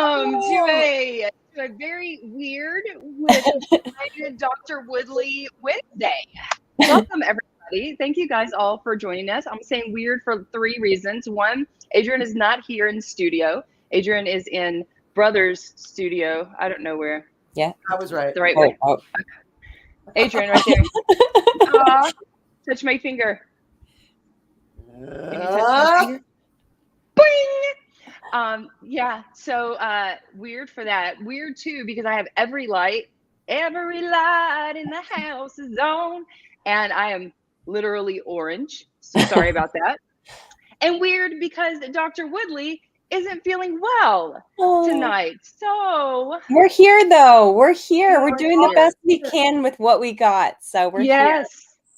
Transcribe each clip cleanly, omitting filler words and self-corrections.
welcome to a very weird with Dr. Woodley Wednesday. Welcome, everybody. Thank you guys all for joining us. I'm saying weird for 3 reasons. One, Adrian is not here in the studio. Adrian is in brother's studio. I don't know where. Yeah, I was right. The right way. Oh. Adrian, right there. Touch my finger. Can you touch my finger? Boing! Yeah, so weird for that. Weird too, because I have every light in the house is on, and I am literally orange. So sorry about that. And weird because Dr. Woodley isn't feeling well tonight. So we're here though. We're here. We're doing the best we can with what we got. So we're here.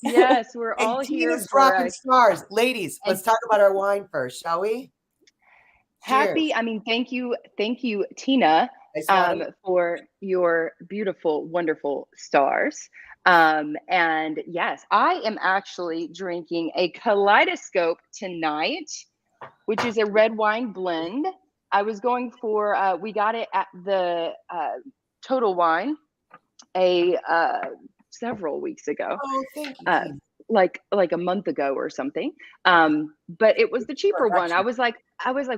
Yes, we're all here. Tina's dropping stars. Ladies, let's talk about our wine first, shall we? Happy, thank you, Tina, for your beautiful, wonderful stars. And yes, I am actually drinking a Kaleidoscope tonight, which is a red wine blend. I was going for, we got it at the Total Wine several weeks ago. Oh, thank you. Like a month ago or something. But it was the cheaper one. I was like,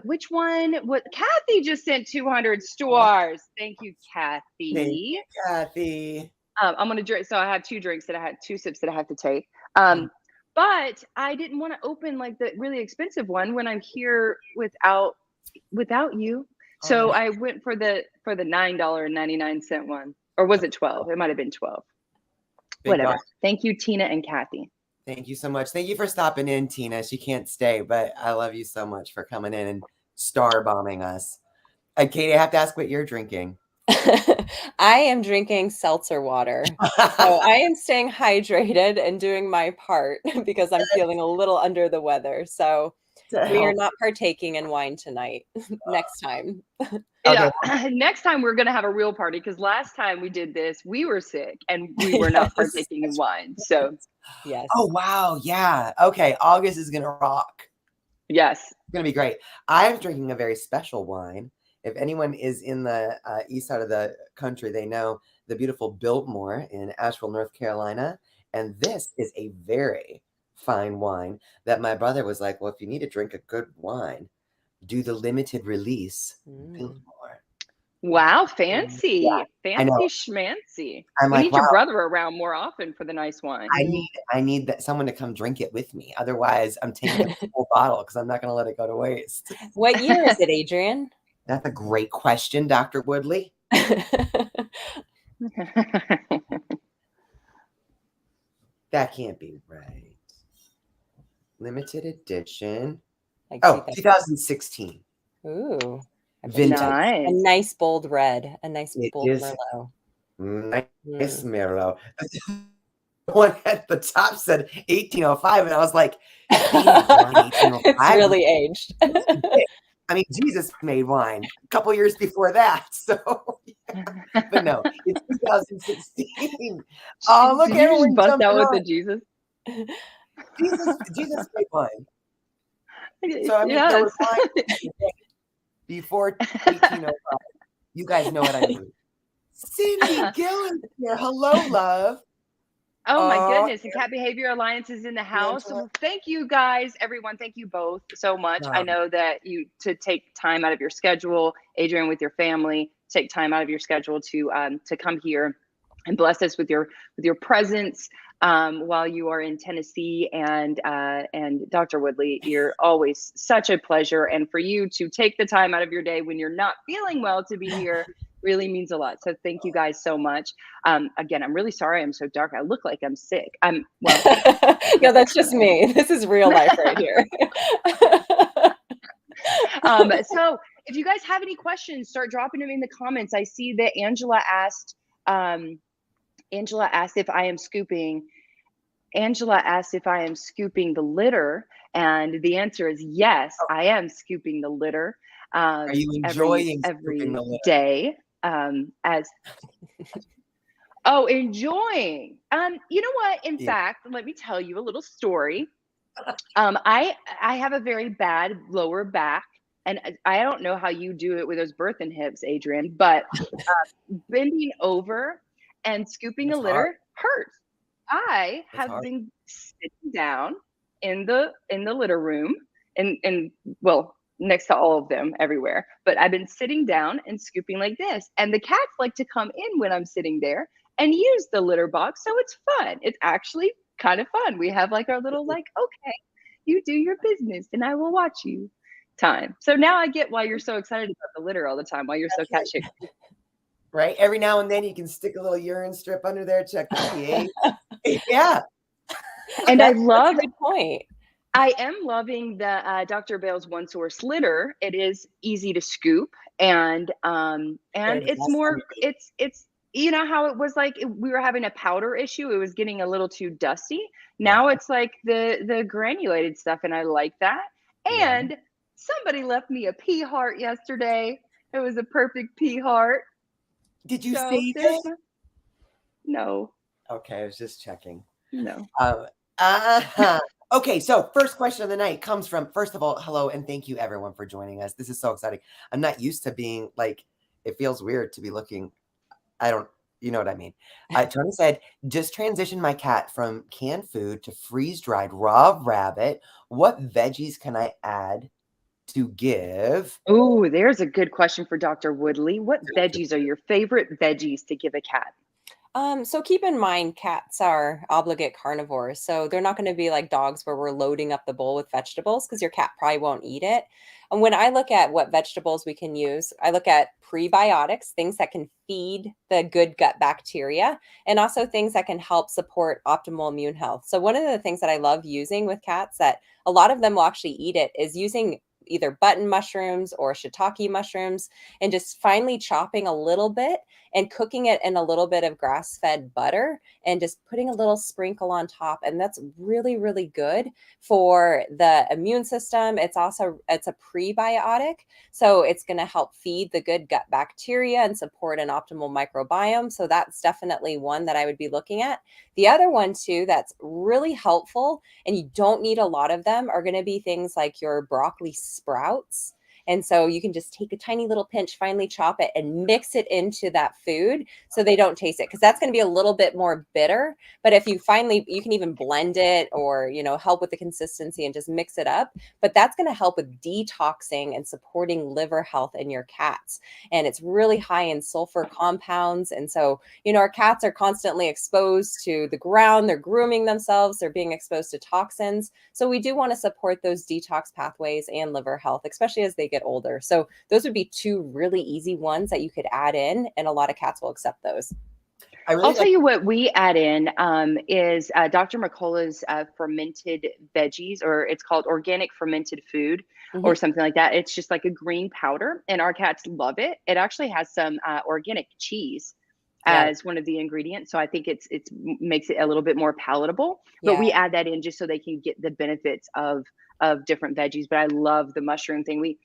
which one? What? Kathy just sent 200 stars. Thank you, Kathy. Thank you, Kathy. I'm gonna drink. So I have 2 drinks that I had 2 sips that I have to take. But I didn't want to open like the really expensive one when I'm here without you. So I went for the $9.99 one, or was it 12? It might have been 12. Whatever. Thank you, Tina and Kathy. Thank you so much. Thank you for stopping in, Tina. She can't stay, but I love you so much for coming in and star bombing us. Katie, I have to ask what you're drinking. I am drinking seltzer water. So I am staying hydrated and doing my part because I'm feeling a little under the weather. So we are not partaking in wine tonight. Next time. Yeah, next time we're going to have a real party, because last time we did this, we were sick and we were not partaking in wine. So, yes. Oh, wow. Yeah. Okay. August is going to rock. Yes. It's going to be great. I'm drinking a very special wine. If anyone is in the east side of the country, they know the beautiful Biltmore in Asheville, North Carolina. And this is a very fine wine that my brother was like, well, if you need to drink a good wine, do the limited release Biltmore. Wow, fancy, fancy schmancy. I'm we like, need your brother around more often for the nice wine. I need that someone to come drink it with me. Otherwise, I'm taking a full bottle because I'm not going to let it go to waste. What year is it, Adrian? That's a great question, Dr. Woodley. That can't be right. Limited edition. 2016. Ooh. Vintage. Nice. A nice bold red. A nice bold Merlot. Nice Merlot. One at the top said 1805, and I was like, it's really aged. I mean, Jesus made wine a couple years before that. So, but no, it's 2016. Oh, look, everyone bust out with on. the Jesus. Jesus made wine. So I mean, there was wine before 1805. You guys know what I mean. Cindy Gill is here. Hello, love. Oh my goodness. And Cat Behavior Alliance is in the house. So thank you guys, everyone. Thank you both so much. I know that to take time out of your schedule, Adrian, with your family, take time out of your schedule to come here and bless us with your presence while you are in Tennessee. And Dr. Woodley, you're always such a pleasure. And for you to take the time out of your day when you're not feeling well to be here really means a lot. So thank you guys so much. Again, I'm really sorry I'm so dark. I look like I'm sick. No, that's just me. This is real life right here. So if you guys have any questions, start dropping them in the comments. I see that Angela asked if I am scooping. Angela asked if I am scooping the litter, and the answer is yes, I am scooping the litter. Are you enjoying every the litter? day? Enjoying. You know what? In fact, let me tell you a little story. I have a very bad lower back and I don't know how you do it with those birthing hips, Adrian, but bending over and scooping a That's hard. litter hurts. I That's have hard. been sitting down in the litter room and well, next to all of them everywhere, but I've been sitting down and scooping like this. And the cats like to come in when I'm sitting there and use the litter box. So it's fun. It's actually kind of fun. We have like our little like, okay, you do your business and I will watch you time. So now I get why you're so excited about the litter all the time, why you're so cat shaped. Right? Every now and then you can stick a little urine strip under there, check the pH. Yeah. And I That's love a good point. I am loving the Dr. Bale's One Source litter. It is easy to scoop, and They're the it's best more on the it's you know how it was like we were having a powder issue. It was getting a little too dusty. Yeah. Now it's like the granulated stuff, and I like that. Yeah. And somebody left me a pea heart yesterday. It was a perfect pea heart. Did you So save there's it? no, Okay, I was just checking. no. Okay, so first question of the night comes from, first of all, hello and thank you everyone for joining us. This is so exciting. I'm not used to being like, it feels weird to be looking, you know what I mean. Tony said, just transition my cat from canned food to freeze-dried raw rabbit. What veggies can I add to give? Oh, there's a good question for Dr. Woodley. What veggies are your favorite veggies to give a cat? So keep in mind, cats are obligate carnivores. So they're not going to be like dogs where we're loading up the bowl with vegetables because your cat probably won't eat it. And when I look at what vegetables we can use, I look at prebiotics, things that can feed the good gut bacteria, and also things that can help support optimal immune health. So one of the things that I love using with cats that a lot of them will actually eat it is using either button mushrooms or shiitake mushrooms and just finely chopping a little bit and cooking it in a little bit of grass-fed butter and just putting a little sprinkle on top. And that's really, really good for the immune system. It's a prebiotic. So it's going to help feed the good gut bacteria and support an optimal microbiome. So that's definitely one that I would be looking at. The other one too, that's really helpful and you don't need a lot of them, are going to be things like your broccoli sprouts. And so you can just take a tiny little pinch, finely chop it and mix it into that food so they don't taste it. Because that's going to be a little bit more bitter. But if you you can even blend it or, help with the consistency and just mix it up. But that's going to help with detoxing and supporting liver health in your cats. And it's really high in sulfur compounds. And so, our cats are constantly exposed to the ground. They're grooming themselves. They're being exposed to toxins. So we do want to support those detox pathways and liver health, especially as they get older. So those would be two really easy ones that you could add in, and a lot of cats will accept those. I'll tell you what we add in is Dr. McCullough's fermented veggies, or it's called organic fermented food or something like that. It's just like a green powder, and our cats love it. It actually has some organic cheese as one of the ingredients, so I think it's makes it a little bit more palatable. But we add that in just so they can get the benefits of different veggies. But I love the mushroom thing.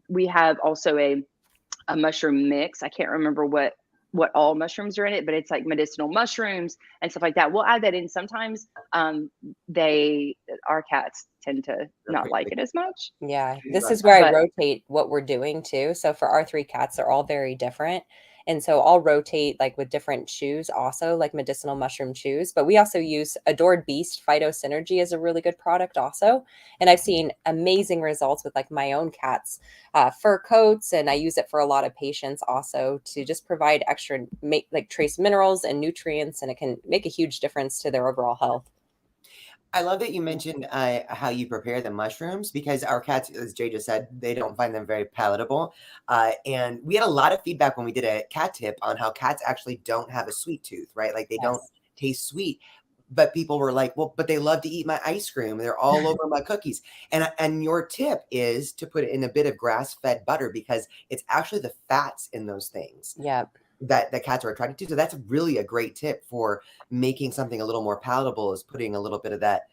We have also a mushroom mix. I can't remember what all mushrooms are in it, but it's like medicinal mushrooms and stuff like that. We'll add that in sometimes. Our cats tend to not like it as much. Yeah, this is where I rotate what we're doing too. So for our three cats, they're all very different. And so I'll rotate like with different chews also, like medicinal mushroom chews. But we also use Adored Beast Phytosynergy as a really good product also. And I've seen amazing results with like my own cats' fur coats. And I use it for a lot of patients also to just provide extra like trace minerals and nutrients. And it can make a huge difference to their overall health. I love that you mentioned how you prepare the mushrooms, because our cats, as Jay just said, they don't find them very palatable. And we had a lot of feedback when we did a cat tip on how cats actually don't have a sweet tooth, right? Like they don't taste sweet. But people were like, well, but they love to eat my ice cream. They're all over my cookies. And your tip is to put it in a bit of grass-fed butter, because it's actually the fats in those things. Yep. That the cats are attracted to. So that's really a great tip for making something a little more palatable, is putting a little bit of that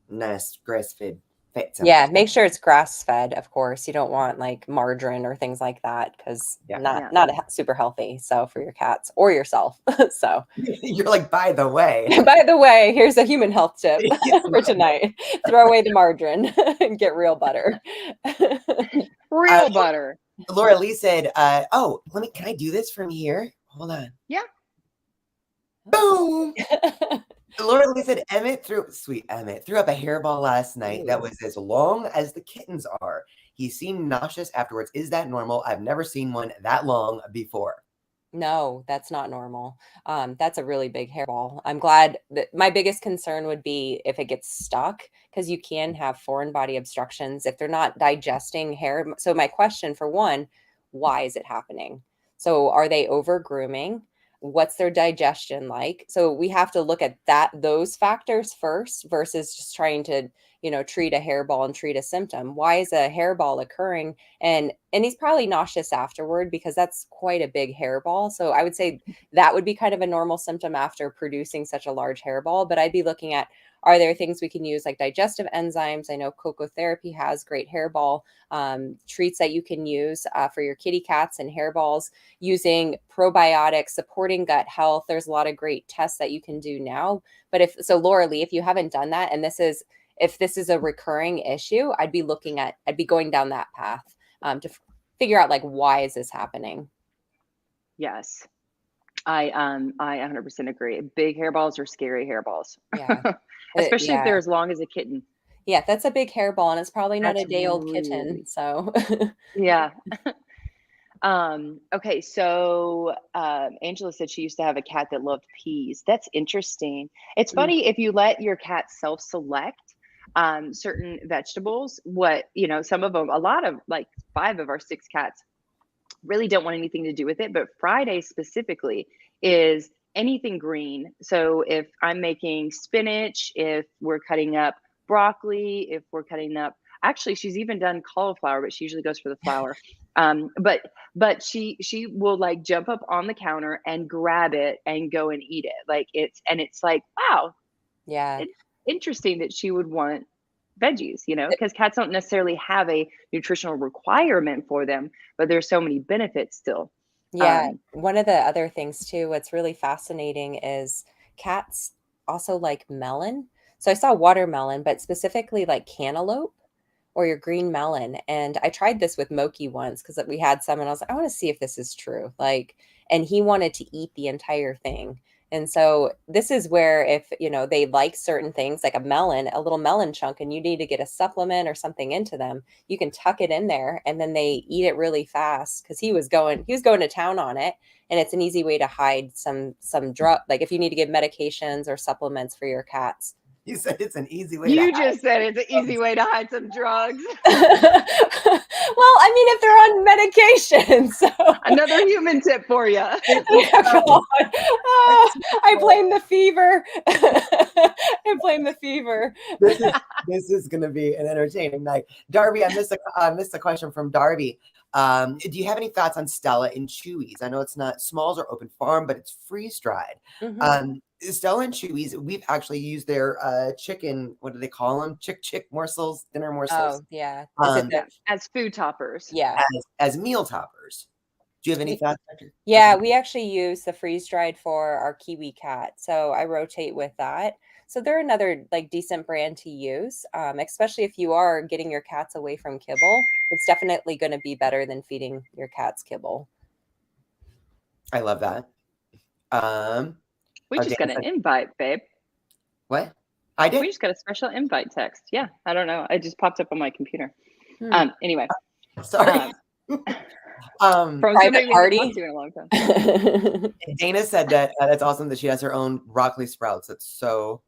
nice grass-fed fat. Yeah, make sure it's grass-fed, of course. You don't want like margarine or things like that, because not super healthy. So for your cats or yourself. So you're like, by the way, here's a human health tip for tonight. Throw away the margarine and get real butter. Real butter. Laura Lee said, oh, can I do this from here? Hold on. Yeah. Boom. Laura Lee said, sweet Emmett, threw up a hairball last night that was as long as the kittens are. He seemed nauseous afterwards. Is that normal? I've never seen one that long before. No, that's not normal. That's a really big hairball. I'm glad that my biggest concern would be if it gets stuck, because you can have foreign body obstructions if they're not digesting hair. So my question for one, why is it happening? So are they over grooming? What's their digestion like? So we have to look at those factors first versus just trying to, treat a hairball and treat a symptom. Why is a hairball occurring? And he's probably nauseous afterward because that's quite a big hairball. So I would say that would be kind of a normal symptom after producing such a large hairball. But I'd be looking at, are there things we can use like digestive enzymes? I know Coco Therapy has great hairball treats that you can use for your kitty cats and hairballs, using probiotics, supporting gut health. There's a lot of great tests that you can do now. But Laura Lee, if you haven't done that, and if this is a recurring issue, I'd be going down that path to figure out like, why is this happening? Yes. I 100% agree. Big hairballs are scary hairballs. Yeah. Especially if they're as long as a kitten. Yeah, that's a big hairball, and it's probably not a day-old kitten. So yeah. Okay, so Angela said she used to have a cat that loved peas. That's interesting. It's funny if you let your cat self-select certain vegetables, some of them, a lot of, like 5 of our 6 cats really don't want anything to do with it. But Friday specifically is anything green. So if I'm making spinach, if we're cutting up broccoli, if we're cutting up, actually she's even done cauliflower, but she usually goes for the flower. But she will like jump up on the counter and grab it and go and eat it. It's like, wow, yeah, it's interesting that she would want veggies, because cats don't necessarily have a nutritional requirement for them, but there's so many benefits still. Yeah. One of the other things too, what's really fascinating is cats also like melon. So I saw watermelon, but specifically like cantaloupe or your green melon. And I tried this with Moki once because we had some, and I was like, I want to see if this is true. And he wanted to eat the entire thing. And so this is where if, they like certain things like a little melon chunk, and you need to get a supplement or something into them, you can tuck it in there and then they eat it really fast because he was going to town on it. And it's an easy way to hide some drug, like if you need to give medications or supplements for your cats. You said it's an easy way. You just said it's an easy way to hide some drugs. Well, I mean, if they're on medication, so another human tip for you. I blame the fever. I blame the fever. This is going to be an entertaining night. Darby, I missed a question from Darby. Do you have any thoughts on Stella and Chewy's? I know it's not Smalls or Open Farm, but it's freeze dried. Mm-hmm. Stella and Chewy's, we've actually used their chicken, what do they call them? Chick morsels, dinner morsels. Oh, yeah. As food toppers. Yeah. As meal toppers. Do you have any thoughts, Dr.? Yeah, we actually use the freeze dried for our Kiwi cat. So I rotate with that. So they're another like decent brand to use, especially if you are getting your cats away from kibble. It's definitely going to be better than feeding your cats kibble. I love that. We just got an invite, babe. What? I did? We just got a special invite text. Yeah, I don't know. It just popped up on my computer. Anyway. Sorry. From private party in a long time. Dana said that that's awesome that she has her own broccoli sprouts. That's so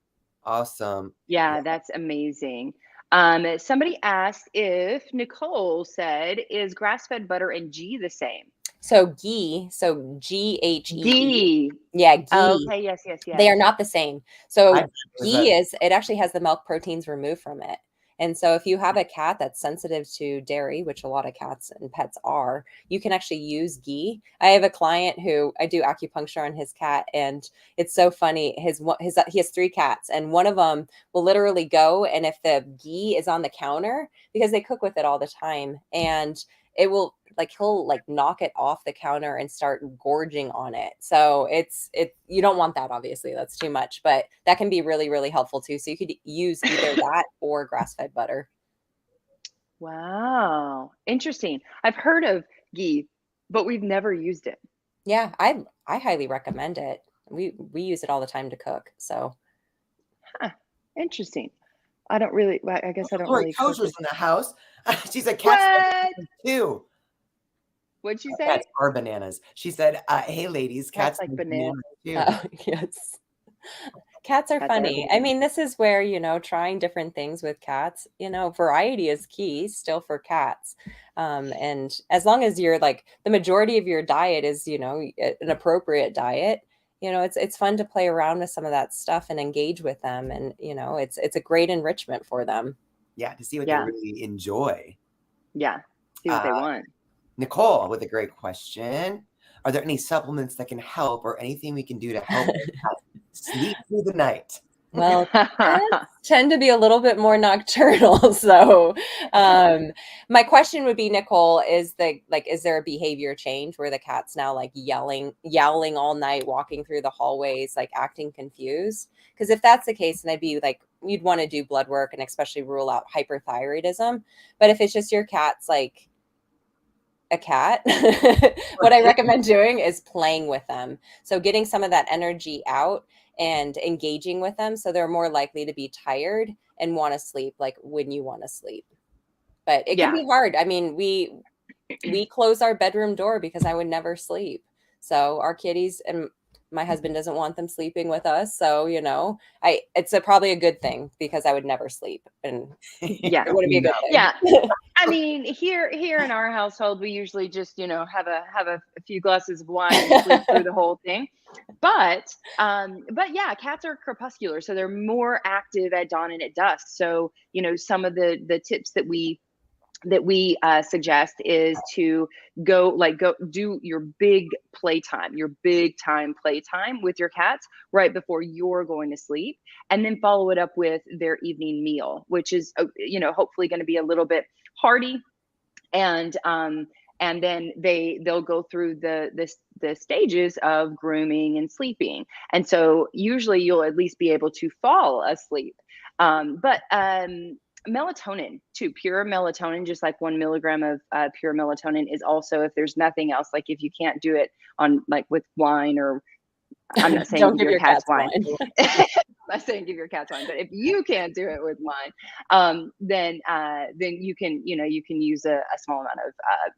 awesome. Yeah, that's amazing. Somebody asked if Nicole said, is grass-fed butter and ghee the same? So ghee, so G-H-E. Ghee. Yeah, ghee. Okay, yes. They are not the same. So ghee it actually has the milk proteins removed from it. And so if you have a cat that's sensitive to dairy, which a lot of cats and pets are, you can actually use ghee. I have a client who I do acupuncture on his cat, and it's so funny. He has 3 cats, and one of them will literally go, and if the ghee is on the counter, because they cook with it all the time, and it will he'll knock it off the counter and start gorging on it. So you don't want that, obviously. That's too much, but that can be really, really helpful too. So you could use either that or grass-fed butter. Wow. Interesting. I've heard of ghee, but we've never used it. Yeah, I highly recommend it. We use it all the time to cook. So Huh. Interesting. I don't really, I guess I don't Lori really cook Kosher's with. in the house. She said cats love What? bananas too. What'd you Cats say? are bananas. She said, "Hey, ladies, Cats cats like love bananas. bananas too." yes. Cats are Cats are funny. I bananas. mean, this is where, trying different things with cats, variety is key still for cats. And as long as you're like the majority of your diet is, an appropriate diet, it's fun to play around with some of that stuff and engage with them. And, it's a great enrichment for them. Yeah, to see what they Yeah. really enjoy. Yeah. See what Uh, they want. Nicole with a great question. Are there any supplements that can help or anything we can do to help sleep through the night? Well, cats tend to be a little bit more nocturnal. So, my question would be, Nicole, is there a behavior change where the cat's now like yowling all night, walking through the hallways, like acting confused? Because if that's the case, then I'd be like, you'd want to do blood work and especially rule out hyperthyroidism. But if it's just your cat's like a cat, what I recommend doing is playing with them. So getting some of that energy out and engaging with them so they're more likely to be tired and want to sleep like when you want to sleep. But it can Yeah. be hard. I mean, we close our bedroom door because I would never sleep. So our kitties and my husband doesn't want them sleeping with us. So, it's probably a good thing because I would never sleep and Yeah. it wouldn't be a good Yeah. thing. I mean, here in our household, we usually just, have a few glasses of wine and sleep through the whole thing. But yeah, cats are crepuscular, so they're more active at dawn and at dusk. So, some of the tips that we suggest is to go do your big time playtime with your cats right before you're going to sleep, and then follow it up with their evening meal, which is hopefully going to be a little bit hearty, and then they'll go through the stages of grooming and sleeping, and so usually you'll at least be able to fall asleep. But melatonin too, pure melatonin, just like 1 milligram of pure melatonin is also, if there's nothing else, like if you can't do it on like with wine, or I'm not saying Don't give give your your cats cats wine. wine. I'm not saying give your cats wine, but if you can't do it with wine, then you can use a small amount of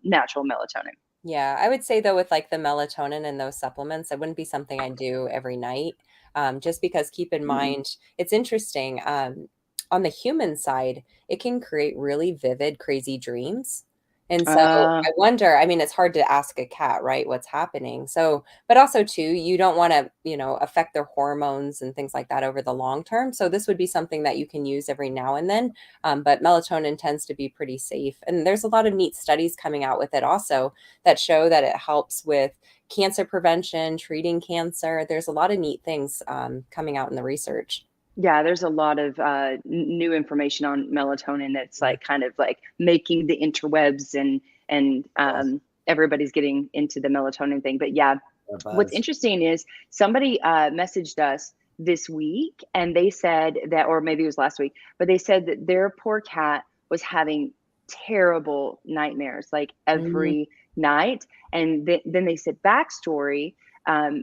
natural melatonin. Yeah, I would say though with like the melatonin and those supplements, it wouldn't be something I do every night. Just because keep in mind, it's interesting. On the human side, it can create really vivid, crazy dreams. And so Uh, I wonder, I mean, it's hard to ask a cat, right, what's happening. So, but also too, you don't want to, affect their hormones and things like that over the long term. So this would be something that you can use every now and then. But melatonin tends to be pretty safe. And there's a lot of neat studies coming out with it also that show that it helps with cancer prevention, treating cancer. There's a lot of neat things coming out in the research. yeah, there's a lot of new information on melatonin that's like kind of like making the interwebs, and everybody's getting into the melatonin thing. But yeah, what's Buzz. interesting is somebody messaged us this week, and they said that, or maybe it was last week, but they said that their poor cat was having terrible nightmares like Mhm. every night. And then they said backstory.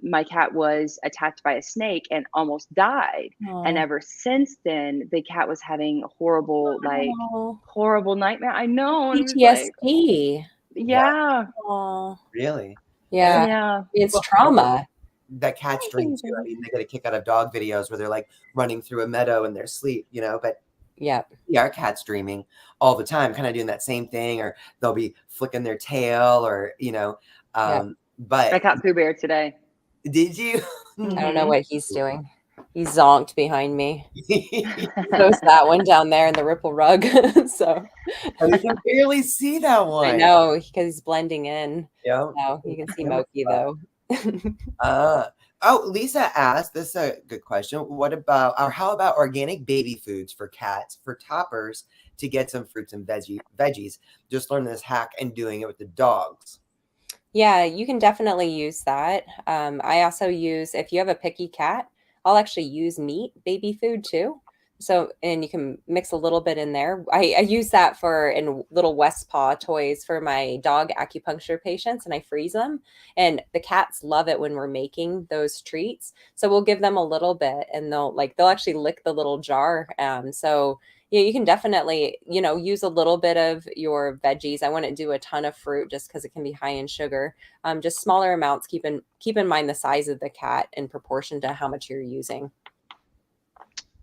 My cat was attacked by a snake and almost died. And Oh, ever since then, the cat was having oh, horrible nightmare. I know. And it was like, PTSD. Yeah, yeah, Oh, really. And yeah. yeah. It's well, I know trauma. that cats dream too. I mean, they get a kick out of dog videos where they're like running through a meadow in their sleep, but Yeah. yeah, our cats dreaming all the time, kind of doing that same thing, or they'll be flicking their tail, or Yeah. I but caught Pooh Bear today. did you? I don't know Hmm. what he's doing. He zonked behind me. Knows that one down there in the ripple rug. So And we can barely see that I one. know because he's blending in. Yeah. So you can see Camouflage. Moki though. Uh, oh, Lisa asked, this is a good question. What about, or how about organic baby foods for cats, for toppers, to get some fruits and veggies? Just learn this hack and doing it with the dogs. Yeah, you can definitely use that. I also use, if you have a picky cat, I'll actually use meat baby food too. So, and you can mix a little bit in there. I use that for in little West Paw toys for my dog acupuncture patients, and I freeze them. And the cats love it when we're making those treats. So we'll give them a little bit, and they'll actually lick the little jar. So yeah, you can definitely, use a little bit of your veggies. I wouldn't do a ton of fruit just because it can be high in sugar. Just smaller amounts. Keep in mind the size of the cat in proportion to how much you're using.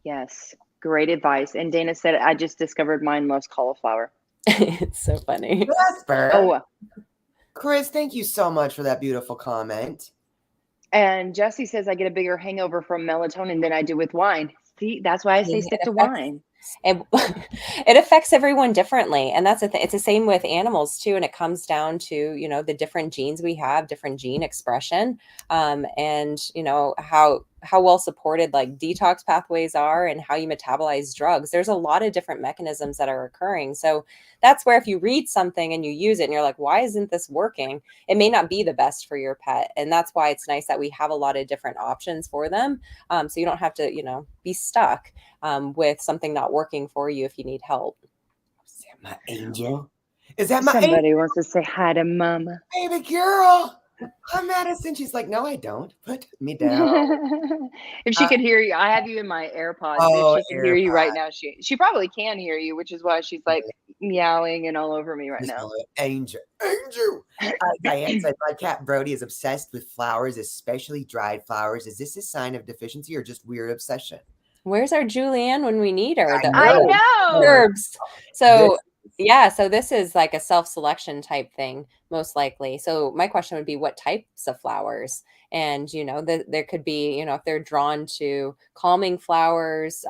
Yes. Great advice. And Dana said, I just discovered mine loves cauliflower. It's so funny. Jasper. Oh, Chris, thank you so much for that beautiful comment. and Jesse says, I get a bigger hangover from melatonin than I do with wine. See, that's why I say stick to wine. It, it affects everyone differently. And that's the thing. It's the same with animals too. And it comes down to, the different genes we have, different gene expression, and how well supported like detox pathways are and how you metabolize drugs. There's a lot of different mechanisms that are occurring. So that's where if you read something and you use it and you're like, why isn't this working? It may not be the best for your pet. And that's why it's nice that we have a lot of different options for them. So you don't have to, be stuck with something not working for you if you need help. Is that my angel? Is that my Somebody wants to say hi to Mama. baby girl? Hi, Madison. She's like, no, I don't. Put me down. If she could hear you, I have you in my AirPods. Oh, if she can hear you right now, she probably can hear you, which is why she's like meowing and all over me right now. Angel. Diane said, my cat Brody is obsessed with flowers, especially dried flowers. Is this a sign of deficiency or just weird obsession? Where's our Julianne when we need her? I know. Herbs. So yeah, so this is like a self-selection type thing, most likely. So my question would be what types of flowers? And, there could be, if they're drawn to calming flowers,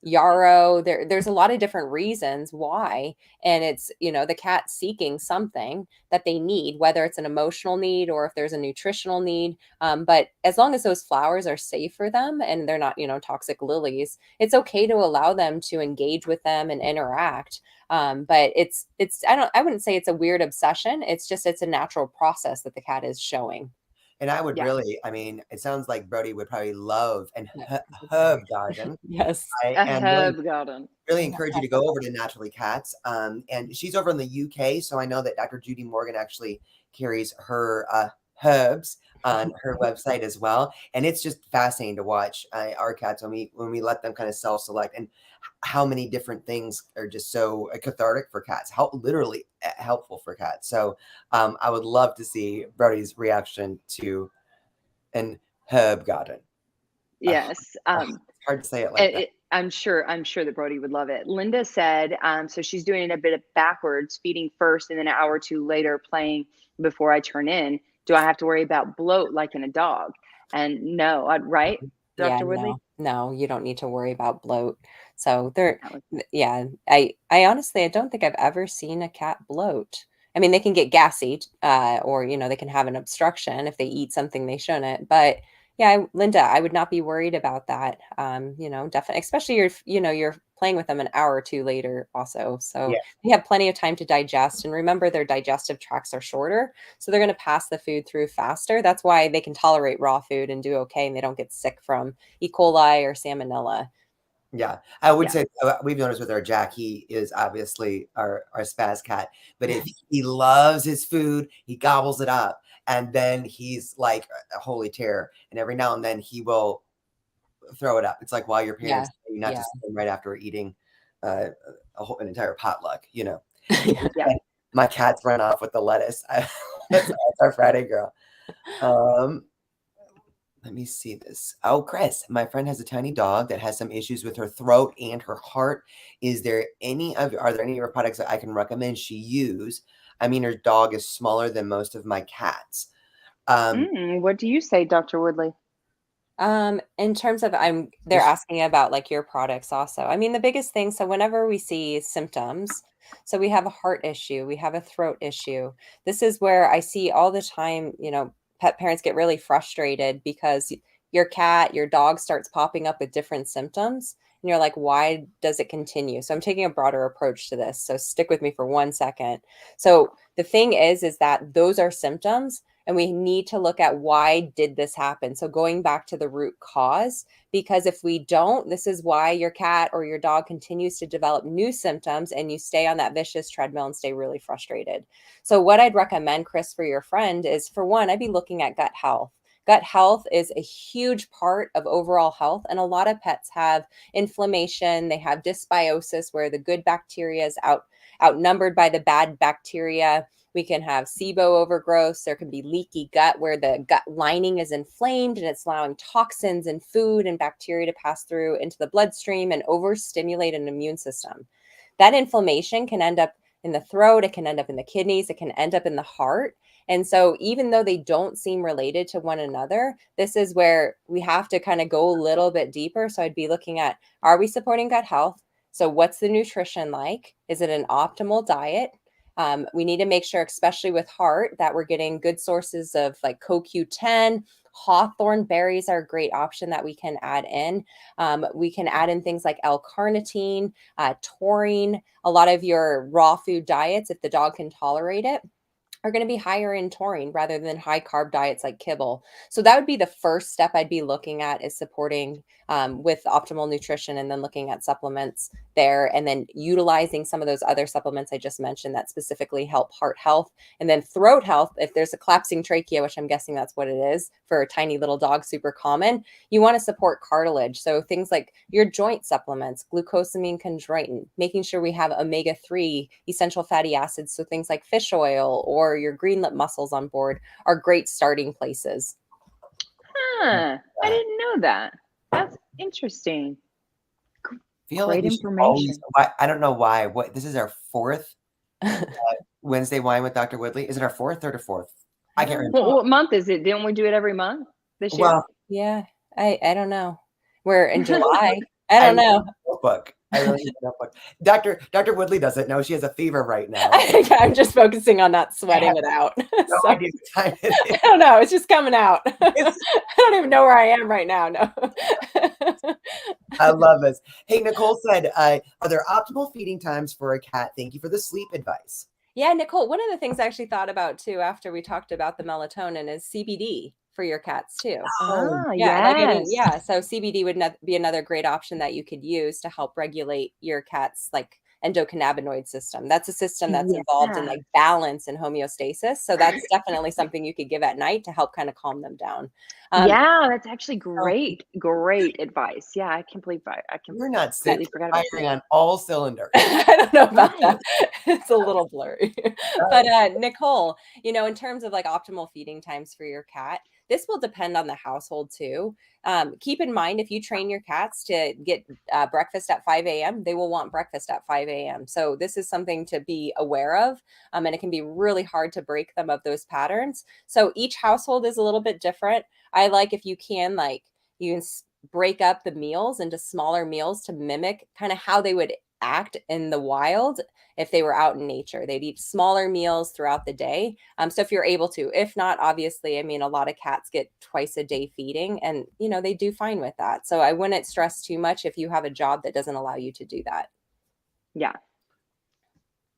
yarrow, there's a lot of different reasons why. And it's, the cat seeking something that they need, whether it's an emotional need or if there's a nutritional need. But as long as those flowers are safe for them and they're not, toxic lilies, it's okay to allow them to engage with them and interact. But I wouldn't say it's a weird obsession. It's a natural process that the cat is showing. And I would really, it sounds like Brody would probably love and herb garden. Yes. Herb garden. Really encourage you to go over to Naturally Cats. And she's over in the UK. So I know that Dr. Judy Morgan actually carries her herbs on her website as well. And it's just fascinating to watch our cats when we let them kind of self-select and how many different things are just so cathartic for cats, how literally helpful for cats. So I would love to see Brody's reaction to an herb garden. Yes. It's hard to say it like that. I'm sure that Brody would love it. Linda said, so she's doing it a bit of backwards, feeding first and then an hour or two later playing before I turn in. Do I have to worry about bloat like in a dog? And no, right? Dr. Woodley? No, you don't need to worry about bloat. So I honestly, I don't think I've ever seen a cat bloat. I mean, they can get gassy, or, they can have an obstruction if they eat something they shouldn't. But yeah, Linda, I would not be worried about that. Definitely, especially you're playing with them an hour or two later also. So you have plenty of time to digest. And remember, their digestive tracts are shorter. So they're going to pass the food through faster. That's why they can tolerate raw food and do okay. And they don't get sick from E. coli or salmonella. Yeah, I would say we've noticed with our Jack, he is obviously our spaz cat, but if he loves his food, he gobbles it up. And then he's like a holy terror. And every now and then he will throw it up. It's like while your parents tell you not to sit right after eating an entire potluck, My cats run off with the lettuce. That's our Friday girl. Let me see this. Oh, Chris, my friend has a tiny dog that has some issues with her throat and her heart. Are there any of your products that I can recommend she use? I mean, her dog is smaller than most of my cats. What do you say, Dr. Woodley? In terms of they're asking about like your products also. I mean, the biggest thing, so whenever we see symptoms, so we have a heart issue, we have a throat issue. This is where I see all the time, pet parents get really frustrated because your dog starts popping up with different symptoms. And you're like, why does it continue? So I'm taking a broader approach to this. So stick with me for 1 second. So the thing is that those are symptoms. and we need to look at why did this happen. So going back to the root cause, because if we don't, this is why your cat or your dog continues to develop new symptoms and you stay on that vicious treadmill and stay really frustrated. So what I'd recommend, Chris, for your friend is, for one, I'd be looking at gut health. Gut health is a huge part of overall health. And a lot of pets have inflammation. They have dysbiosis where the good bacteria is outnumbered by the bad bacteria. We can have SIBO overgrowth. There can be leaky gut where the gut lining is inflamed and it's allowing toxins and food and bacteria to pass through into the bloodstream and overstimulate an immune system. That inflammation can end up in the throat, it can end up in the kidneys, it can end up in the heart. And so even though they don't seem related to one another, this is where we have to kind of go a little bit deeper. So I'd be looking at, are we supporting gut health? So what's the nutrition like? Is it an optimal diet? We need to make sure, especially with heart, that we're getting good sources of like CoQ10. Hawthorn berries are a great option that we can add in. We can add in things like L-carnitine, taurine. A lot of your raw food diets, if the dog can tolerate it, are going to be higher in taurine rather than high carb diets like kibble. So that would be the first step I'd be looking at, is supporting with optimal nutrition, and then looking at supplements there, and then utilizing some of those other supplements I just mentioned that specifically help heart health. And then throat health, if there's a collapsing trachea, which I'm guessing that's what it is for a tiny little dog, super common, you want to support cartilage. So things like your joint supplements, glucosamine chondroitin, making sure we have omega-3 essential fatty acids. So things like fish oil or your green lip mussels on board are great starting places. Huh. I didn't know that. That's interesting. Great information. I don't know why. What, this is our fourth Wednesday wine with Dr. Woodley. Is it our fourth, third, or fourth? I can't remember. What month is it? Didn't we do it every month this year? Well, yeah, I don't know. We're in July. I don't know. Notebook. I really need a notebook. Dr. Woodley doesn't know. She has a fever right now. I'm just focusing on not sweating it out. No So, idea what time it is. I don't know. It's just coming out. I don't even know where I am right now. No. I love this. Hey, Nicole said, are there optimal feeding times for a cat? Thank you for the sleep advice. Yeah, Nicole, one of the things I actually thought about too after we talked about the melatonin is CBD for your cats too. Oh, Yeah, yes. so CBD would be another great option that you could use to help regulate your cat's like endocannabinoid system. That's a system that's involved in like balance and homeostasis. So that's definitely something you could give at night to help kind of calm them down. Yeah, that's actually great advice. Yeah, I can't believe We're not completely forgot about firing on all cylinders. I don't know about that. It's a little blurry. But Nicole, in terms of like optimal feeding times for your cat, this will depend on the household too. Keep in mind, if you train your cats to get breakfast at 5 a.m., they will want breakfast at 5 a.m. So this is something to be aware of. And it can be really hard to break them of those patterns. So each household is a little bit different. I like, if you can, break up the meals into smaller meals to mimic kind of how they would act in the wild if they were out in nature. They'd eat smaller meals throughout the day. So if you're able to, if not, obviously, a lot of cats get twice a day feeding and, they do fine with that. So I wouldn't stress too much if you have a job that doesn't allow you to do that. Yeah.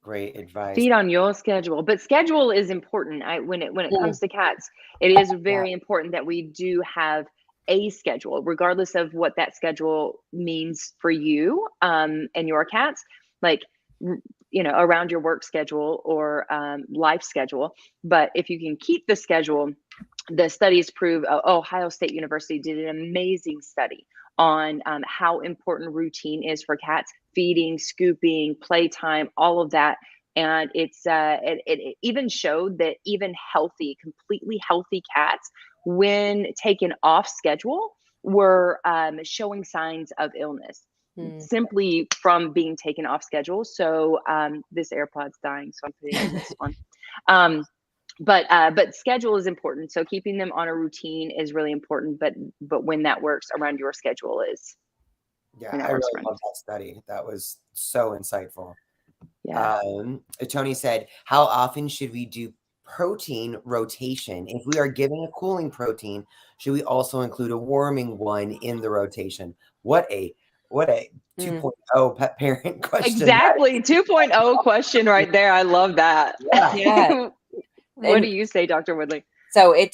Great advice. Feed on your schedule, but schedule is important. When it comes to cats, it is very important that we do have a schedule, regardless of what that schedule means for you and your cats, like, around your work schedule or life schedule. But if you can keep the schedule, the studies prove, Ohio State University did an amazing study on how important routine is for cats: feeding, scooping, playtime, all of that. And it even showed that even completely healthy cats, when taken off schedule, were showing signs of illness simply from being taken off schedule. So this AirPod's dying, so I'm putting in this one. But schedule is important. So keeping them on a routine is really important. But when that works around your schedule is. Yeah, I really love that study. That was so insightful. Yeah. Tony said, how often should we do protein rotation? If we are giving a cooling protein, should we also include a warming one in the rotation? What a 2.0 pet parent question. Exactly. 2.0 question right there. I love that. Yeah. What do you say, Dr. Woodley? So it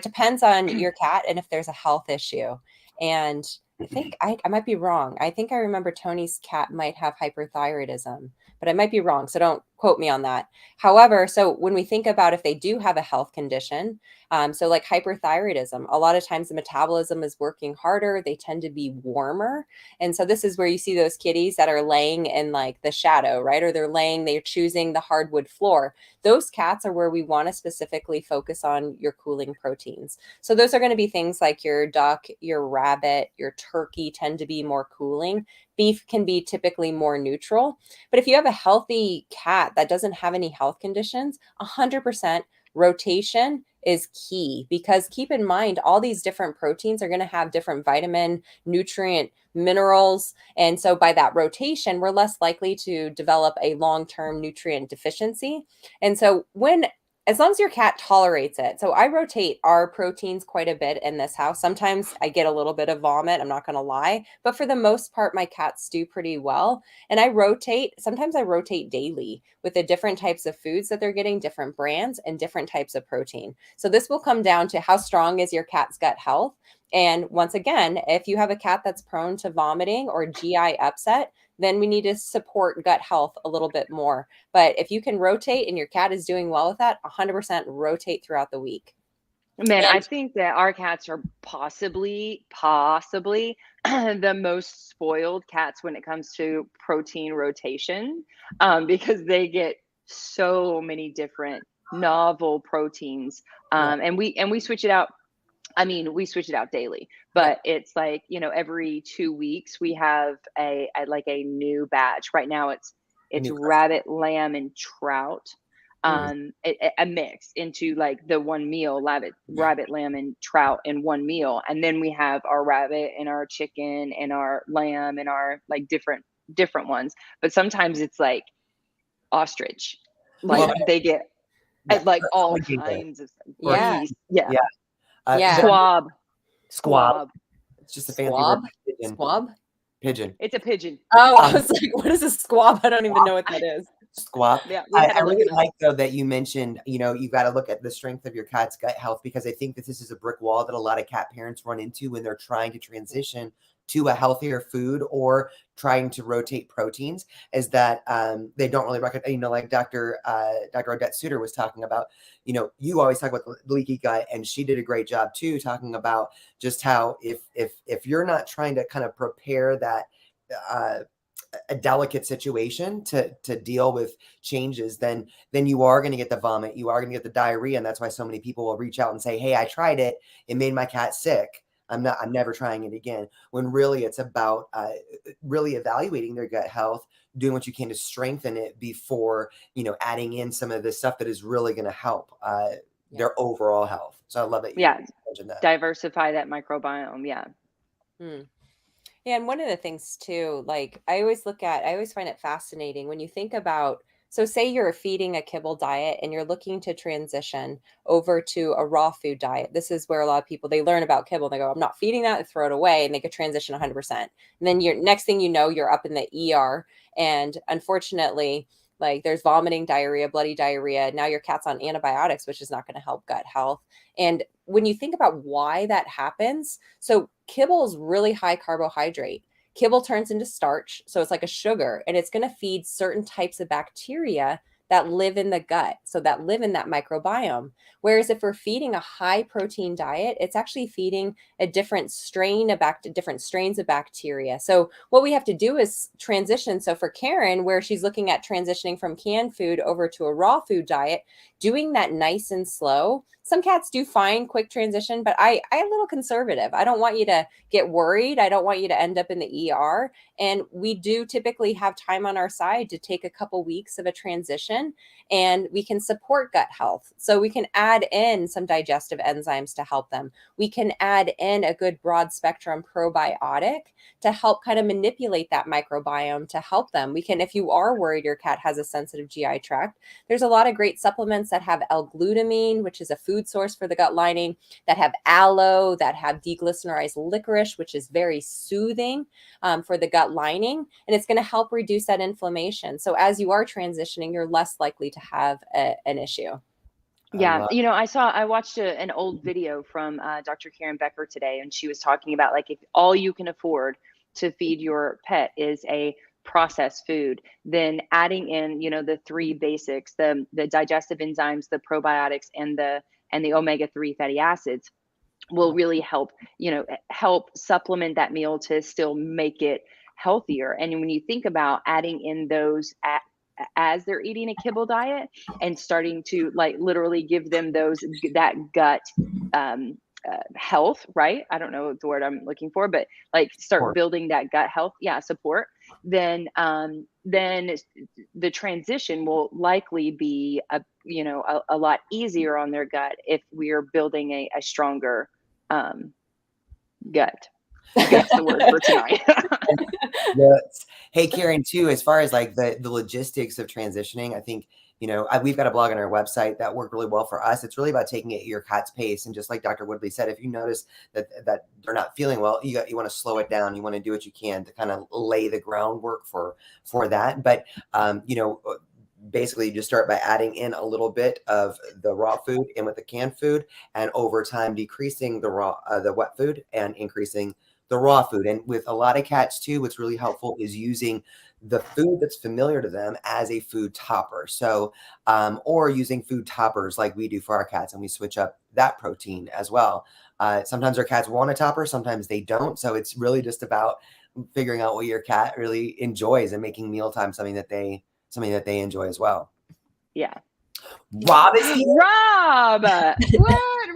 depends on your cat and if there's a health issue. And I think I might be wrong. I think I remember Tony's cat might have hyperthyroidism, but I might be wrong. So don't quote me on that. However, so when we think about if they do have a health condition, so like hyperthyroidism, a lot of times the metabolism is working harder. They tend to be warmer. And so this is where you see those kitties that are laying in like the shadow, right? Or they're choosing the hardwood floor. Those cats are where we want to specifically focus on your cooling proteins. So those are going to be things like your duck, your rabbit, your turkey tend to be more cooling. Beef can be typically more neutral. But if you have a healthy cat that doesn't have any health conditions, 100% rotation is key, because keep in mind, all these different proteins are going to have different vitamin, nutrient, minerals. And so by that rotation, we're less likely to develop a long-term nutrient deficiency. And so as long as your cat tolerates it. So I rotate our proteins quite a bit in this house. Sometimes I get a little bit of vomit, I'm not going to lie, but for the most part, my cats do pretty well. And sometimes I rotate daily with the different types of foods that they're getting, different brands and different types of protein. So this will come down to how strong is your cat's gut health. And once again, if you have a cat that's prone to vomiting or GI upset, then we need to support gut health a little bit more. But if you can rotate and your cat is doing well with that, 100% rotate throughout the week. Man, I And think that our cats are possibly the most spoiled cats when it comes to protein rotation, because they get so many different novel proteins, Yeah. and we switch it out. I mean, we switch it out daily, but it's like, every 2 weeks we have like a new batch. Right now it's New rabbit, lamb, and trout, Mhm. a mix into like the one meal, rabbit, lamb, and trout in one meal. And then we have our rabbit and our chicken and our lamb and our like different ones. But sometimes it's like ostrich, like Well, they get yeah, like all alligator, kinds of or yeah, geese. Yeah. yeah, yeah. Squab. squab. Squab. It's just a fancy word Squab? for pigeon. Squab? Pigeon. It's a pigeon. Oh, I Um, was like, what is a squab? I don't even know what that is. Squat. Yeah, we had I to look really it up. like though that you mentioned, you got to look at the strength of your cat's gut health, because I think that this is a brick wall that a lot of cat parents run into when they're trying to transition to a healthier food or trying to rotate proteins, is that they don't really recognize, like Dr. Odette Suter was talking about, you always talk about the leaky gut, and she did a great job too, talking about just how if you're not trying to kind of prepare that uh, a delicate situation to deal with changes, then you are going to get the vomit, you are going to get the diarrhea, and that's why so many people will reach out and say, hey, I tried it made my cat sick, I'm never trying it again, when really it's about really evaluating their gut health, doing what you can to strengthen it before adding in some of the stuff that is really going to help their overall health. So I love that you Yeah, mentioned that. diversify that microbiome. Yeah. Hmm. Yeah, and one of the things too, like I always find it fascinating when you think about, so say you're feeding a kibble diet and you're looking to transition over to a raw food diet. This is where a lot of people, they learn about kibble and they go, I'm not feeding that, and throw it away, and they could transition 100%. And then next thing you know, you're up in the ER, and unfortunately, like there's vomiting, diarrhea, bloody diarrhea. Now your cat's on antibiotics, which is not going to help gut health. And when you think about why that happens, so kibble is really high carbohydrate. Kibble turns into starch, so it's like a sugar, and it's going to feed certain types of bacteria that live in the gut, so that live in that microbiome. Whereas if we're feeding a high protein diet, it's actually feeding a different different strains of bacteria. So what we have to do is transition. So for Karen, where she's looking at transitioning from canned food over to a raw food diet, doing that nice and slow. Some cats do fine quick transition, but I'm a little conservative. I don't want you to get worried. I don't want you to end up in the ER. And we do typically have time on our side to take a couple weeks of a transition, and we can support gut health. So we can add in some digestive enzymes to help them. We can add in a good broad spectrum probiotic to help kind of manipulate that microbiome to help them. We can, if you are worried your cat has a sensitive GI tract, there's a lot of great supplements that have L-glutamine, which is a food source for the gut lining, that have aloe, that have deglycerinized licorice, which is very soothing for the gut lining, and it's going to help reduce that inflammation. So as you are transitioning, you're less likely to have an issue. Yeah, I watched an old video from Dr. Karen Becker today, and she was talking about like if all you can afford to feed your pet is a processed food, then adding in, the three basics, the digestive enzymes, the probiotics, and the omega-3 fatty acids will really help supplement that meal to still make it healthier. And when you think about adding in those as they're eating a kibble diet and starting to like literally give them that gut health, right? I don't know the word I'm looking for, but like start building that gut health, support, then the transition will likely be a lot easier on their gut if we are building a stronger gut. Gut's the word for tonight. Yes. Hey, Karen, too, as far as like the logistics of transitioning, I think, we've got a blog on our website that worked really well for us. It's really about taking it at your cat's pace. And just like Dr. Woodley said, if you notice that they're not feeling well, you want to slow it down. You want to do what you can to kind of lay the groundwork for that. But, basically you just start by adding in a little bit of the raw food in with the canned food, and over time decreasing the wet food and increasing the raw food. And with a lot of cats too, what's really helpful is using the food that's familiar to them as a food topper. So, or using food toppers like we do for our cats, and we switch up that protein as well. Sometimes our cats want a topper, sometimes they don't. So it's really just about figuring out what your cat really enjoys and making mealtime something that they enjoy as well. Yeah. Rob is here. Rob! What?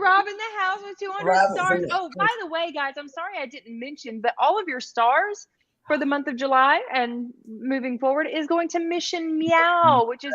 Rob in the house with 200 Rob stars. Oh, by the way, guys, I'm sorry I didn't mention, but all of your stars for the month of July and moving forward is going to Mission Meow, which is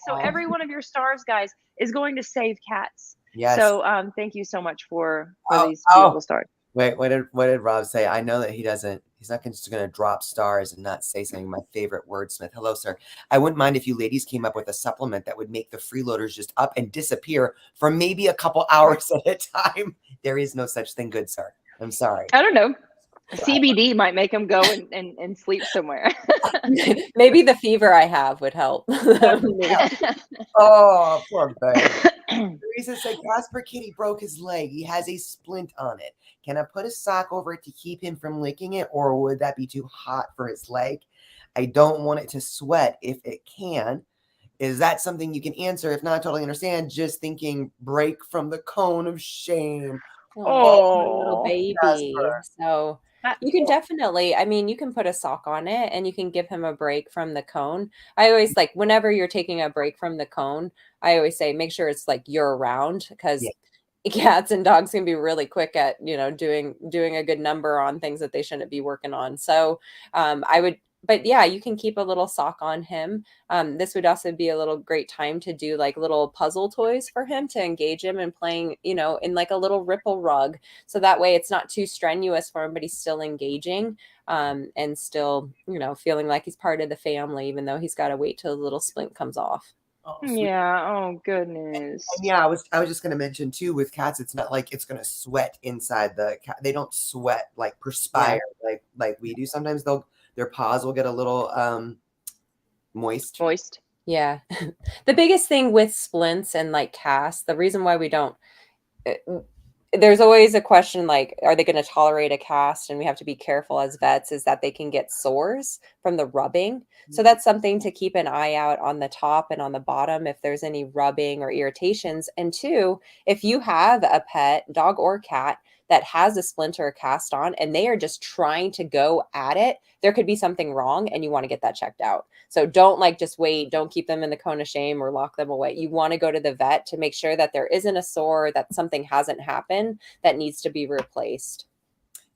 so every one of your stars, guys, is going to save cats. Yes. So thank you so much for these beautiful stars. Wait, what did Rob say? I know that he's not just going to drop stars and not say something. My favorite wordsmith. Hello, sir. I wouldn't mind if you ladies came up with a supplement that would make the freeloaders just up and disappear for maybe a couple hours at a time. There is no such thing, good sir. I'm sorry. I don't know. CBD might make them go and sleep somewhere. Maybe the fever I have would help. Oh, poor baby. Teresa said, Casper Kitty broke his leg. He has a splint on it. Can I put a sock over it to keep him from licking it, or would that be too hot for his leg? I don't want it to sweat if it can. Is that something you can answer? If not, totally understand. Just thinking, break from the cone of shame. Oh, little baby. Casper. So you can definitely, you can put a sock on it and you can give him a break from the cone. I always whenever you're taking a break from the cone, I always say, make sure it's year round, because cats and dogs can be really quick at, doing a good number on things that they shouldn't be working on. So but yeah, you can keep a little sock on him. This would also be a little great time to do little puzzle toys for him to engage him in playing, in a little ripple rug. So that way it's not too strenuous for him, but he's still engaging and still, feeling like he's part of the family, even though he's got to wait till the little splint comes off. Oh, yeah. Oh, goodness. And yeah, I was just going to mention too, with cats, it's not like it's going to sweat inside the cat. They don't sweat, perspire like we do. Sometimes their paws will get a little moist. Yeah. The biggest thing with splints and casts, the reason why we don't, there's always a question are they going to tolerate a cast? And we have to be careful as vets, is that they can get sores from the rubbing. So that's something to keep an eye out on the top and on the bottom if there's any rubbing or irritations. And two, if you have a pet, dog or cat, that has a splint or a cast on and they are just trying to go at it, there could be something wrong and you want to get that checked out. So don't just wait, don't keep them in the cone of shame or lock them away. You want to go to the vet to make sure that there isn't a sore, that something hasn't happened that needs to be replaced.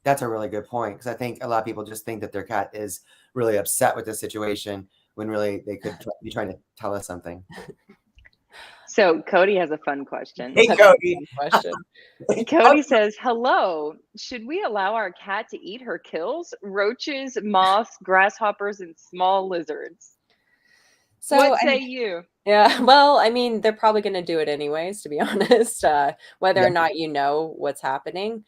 That's a really good point, because I think a lot of people just think that their cat is really upset with the situation when really they could be trying to tell us something. So Cody has a fun question. Hey, Cody. Cody says, hello. Should we allow our cat to eat her kills? Roaches, moths, grasshoppers, and small lizards. So what say you? Yeah, well, they're probably going to do it anyways, to be honest, whether or not what's happening.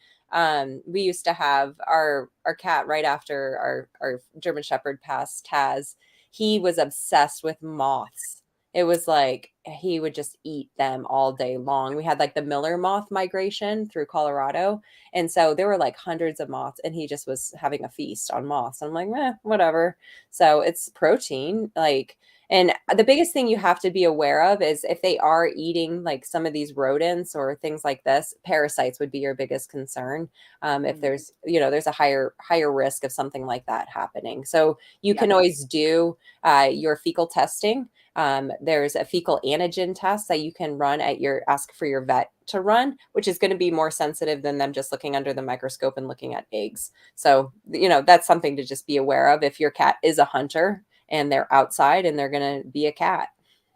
We used to have our cat right after our German Shepherd passed, Taz. He was obsessed with moths. it was like he would just eat them all day long. We had like the Miller moth migration through Colorado. And so there were like hundreds of moths, and he just was having a feast on moths. I'm like, whatever. So it's protein. Like, and the biggest thing you have to be aware of is if they are eating like some of these rodents or things like this, parasites would be your biggest concern. If there's, there's a higher risk of something like that happening. So you can always do your fecal testing. There's a fecal antigen test that you can run ask for your vet to run, which is going to be more sensitive than them just looking under the microscope and looking at eggs. So, that's something to just be aware of if your cat is a hunter and they're outside and they're going to be a cat.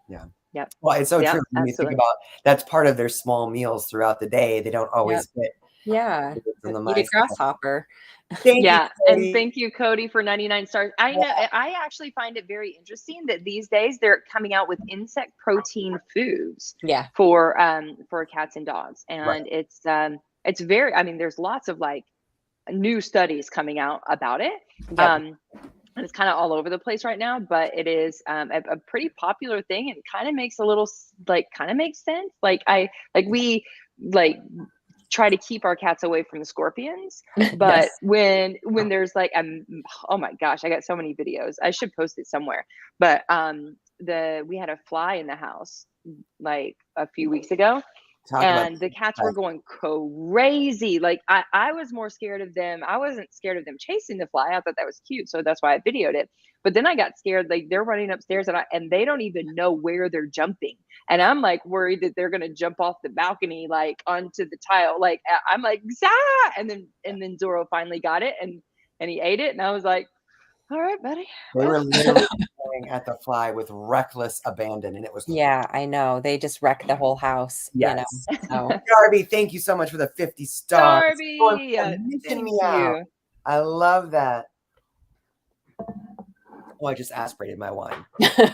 Yeah. Yep. Well, it's so Yep, true. When you think absolutely. about that's part of their small meals throughout the day. They don't always get Yeah. from the Eat a mice. grasshopper. Thank you, Yeah, and Cody. thank you, Cody, for 99 stars. I know I actually find it very interesting that these days they're coming out with insect protein foods Yeah. for cats and dogs. Right. And it's very, I mean, there's lots of like new studies coming out about it. Yep. And it's kind of all over the place right now, but it is a pretty popular thing, and kind of makes a little kind of makes sense. We try to keep our cats away from the scorpions, but Yes. when there's like oh my gosh, I got so many videos, I should post it somewhere, but we had a fly in the house like a few weeks ago, and the cats were going crazy. Like I was more scared of them. I wasn't scared of them chasing the fly. I thought that was cute, so that's why I videoed it. But then I got scared. Like they're running upstairs, and they don't even know where they're jumping. And I'm like worried that they're gonna jump off the balcony like onto the tile. Like I'm like, ah! And then Zorro finally got it, and he ate it, and I was like, all right, buddy. They were literally playing at the fly with reckless abandon, and it was Yeah, I know. They just wreck the whole house, yes. So. Darby, thank you so much for the 50 stars. Darby, Mention me thank out. you. I love that. Oh, I just aspirated my wine.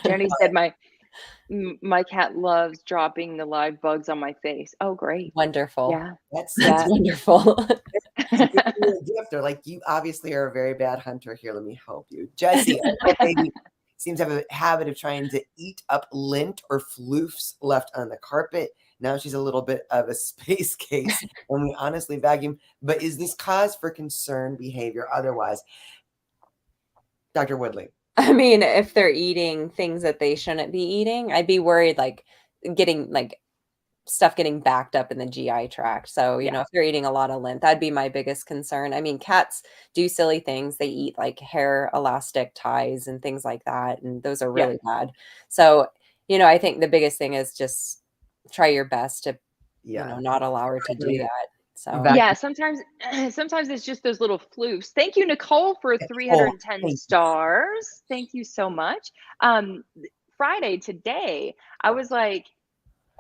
Jenny said my cat loves dropping the live bugs on my face. Oh, great. Wonderful. Yeah. That's wonderful. They're like, you obviously are a very bad hunter. Here, let me help you. Jesse, our baby seems to have a habit of trying to eat up lint or floofs left on the carpet. Now she's a little bit of a space case when we honestly vacuum. But is this cause for concern behavior otherwise? Dr. Woodley. I mean, if they're eating things that they shouldn't be eating, I'd be worried like getting like stuff getting backed up in the GI tract. So, if they're eating a lot of lint, that'd be my biggest concern. I mean, cats do silly things. They eat like hair elastic ties and things like that. And those are really bad. So, I think the biggest thing is just try your best to, not allow her to do that. So yeah, sometimes it's just those little floofs. Thank you, Nicole, for 310 stars. Thank you so much. Friday today, I was like,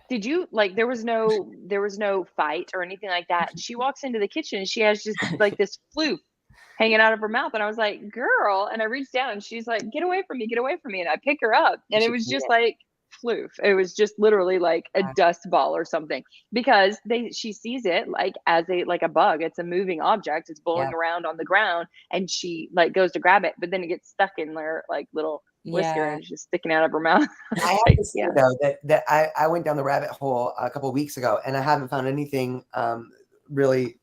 did you like there was no fight or anything like that. She walks into the kitchen and she has just like this floof hanging out of her mouth, and I was like, girl, and I reached down and she's like, get away from me, and I pick her up, and it was just like floof. It was just literally like a dust ball or something, because she sees it like as a bug. It's a moving object. It's blowing around on the ground, and she like goes to grab it, but then it gets stuck in their like little whisker and it's just sticking out of her mouth. I have to say though that I went down the rabbit hole a couple of weeks ago, and I haven't found anything really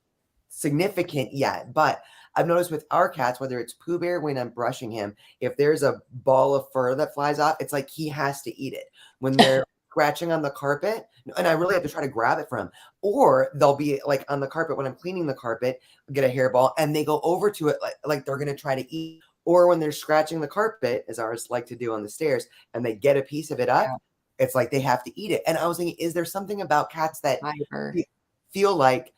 significant yet. But I've noticed with our cats, whether it's Pooh Bear, when I'm brushing him, if there's a ball of fur that flies off, it's like he has to eat it. When they're scratching on the carpet, and I really have to try to grab it from him, or they'll be like on the carpet when I'm cleaning the carpet, get a hairball, and they go over to it like they're going to try to eat. Or when they're scratching the carpet, as ours like to do on the stairs, and they get a piece of it up, it's like they have to eat it. And I was thinking, is there something about cats that feel like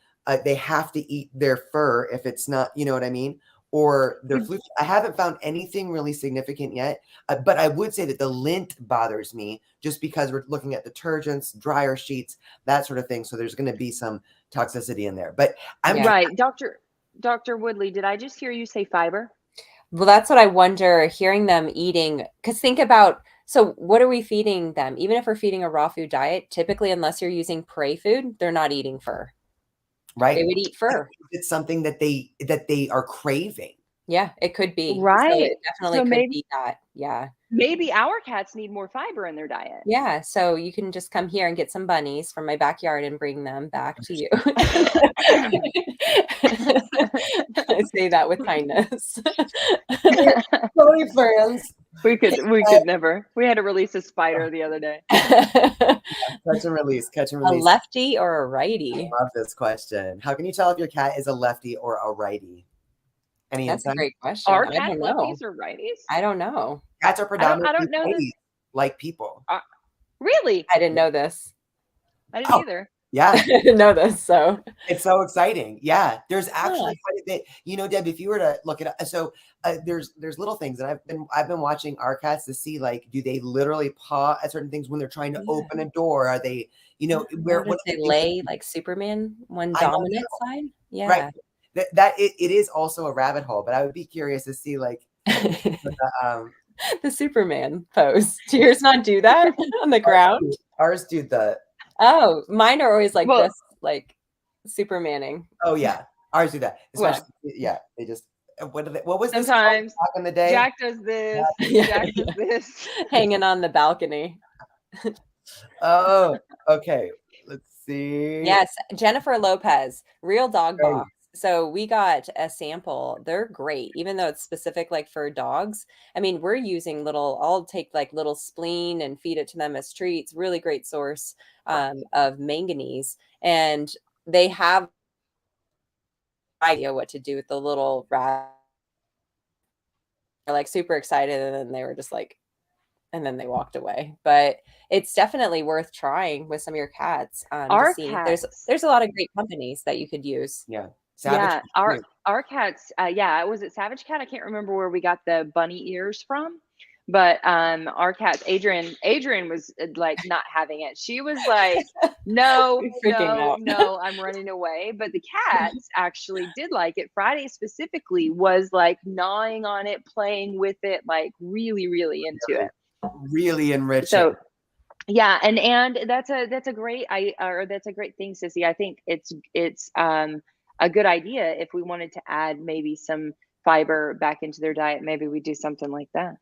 they have to eat their fur if it's not, you know what I mean? Or their floof? I haven't found anything really significant yet. But I would say that the lint bothers me just because we're looking at detergents, dryer sheets, that sort of thing. So there's going to be some toxicity in there. But I'm right. Dr. Woodley, did I just hear you say fiber? Well, that's what I wonder, hearing them eating, because think about, so what are we feeding them? Even if we're feeding a raw food diet, typically, unless you're using prey food, they're not eating fur. Right. They would eat fur. It's something that they are craving. Yeah, it could be. So Right. it definitely So could be that. Yeah. maybe our cats need more fiber in their diet. Yeah, so you can just come here and get some bunnies from my backyard and bring them back to you. I say that with kindness. Totally friends. We could never. We had to release a spider the other day. Catch and release. Catch and A release. lefty or a righty? I love this question. How can you tell if your cat is a lefty or a righty? Any That's a insight? great question. Are I cats don't know. lefties or righties? I don't know. Cats are I predominantly don't know this. righties, like people. Really? I didn't know this. I didn't either. Yeah, I didn't know this, so it's so exciting. Yeah, there's Huh. actually quite a bit. You know, Deb, if you were to look it up, so there's little things, and I've been watching our cats to see, like, do they literally paw at certain things when they're trying to Yeah. open a door? Are they, you know, Where one of they the things lay like Superman, one I don't dominant know. side? Yeah. Right. That it is also a rabbit hole, but I would be curious to see, like, The Superman pose. Do yours not do that on the ground? ours do the. Oh, mine are always like Well- this, like Supermaning. Oh yeah, ours do that. What? Especially, yeah, they just. What was this called Sometimes back in the day? Jack does this. Yeah, Jack yeah. does this. Hanging on the balcony. Oh, okay. Let's see. Yes, Jennifer Lopez, Real Dog Great. Box. So we got a sample. They're great, even though it's specific like for dogs. I mean, we're using I'll take like little spleen and feed it to them as treats. Really great source of manganese. And they have no idea what to do with the little rat. They're like super excited, and then they were just like, and then they walked away. But it's definitely worth trying with some of your cats. Our to see. cats. There's a lot of great companies that you could use. Yeah. Yeah, Savage. our cats. Yeah, was it Savage Cat? I can't remember where we got the bunny ears from, but our cats. Adrian was like not having it. She was like, no, Freaking out. no, I'm running away. But the cats actually did like it. Friday specifically was like gnawing on it, playing with it, like really, really into it. Really enriching. So yeah, and that's a great that's a great thing, Sissy. I think it's a good idea if we wanted to add maybe some fiber back into their diet. Maybe we do something like that.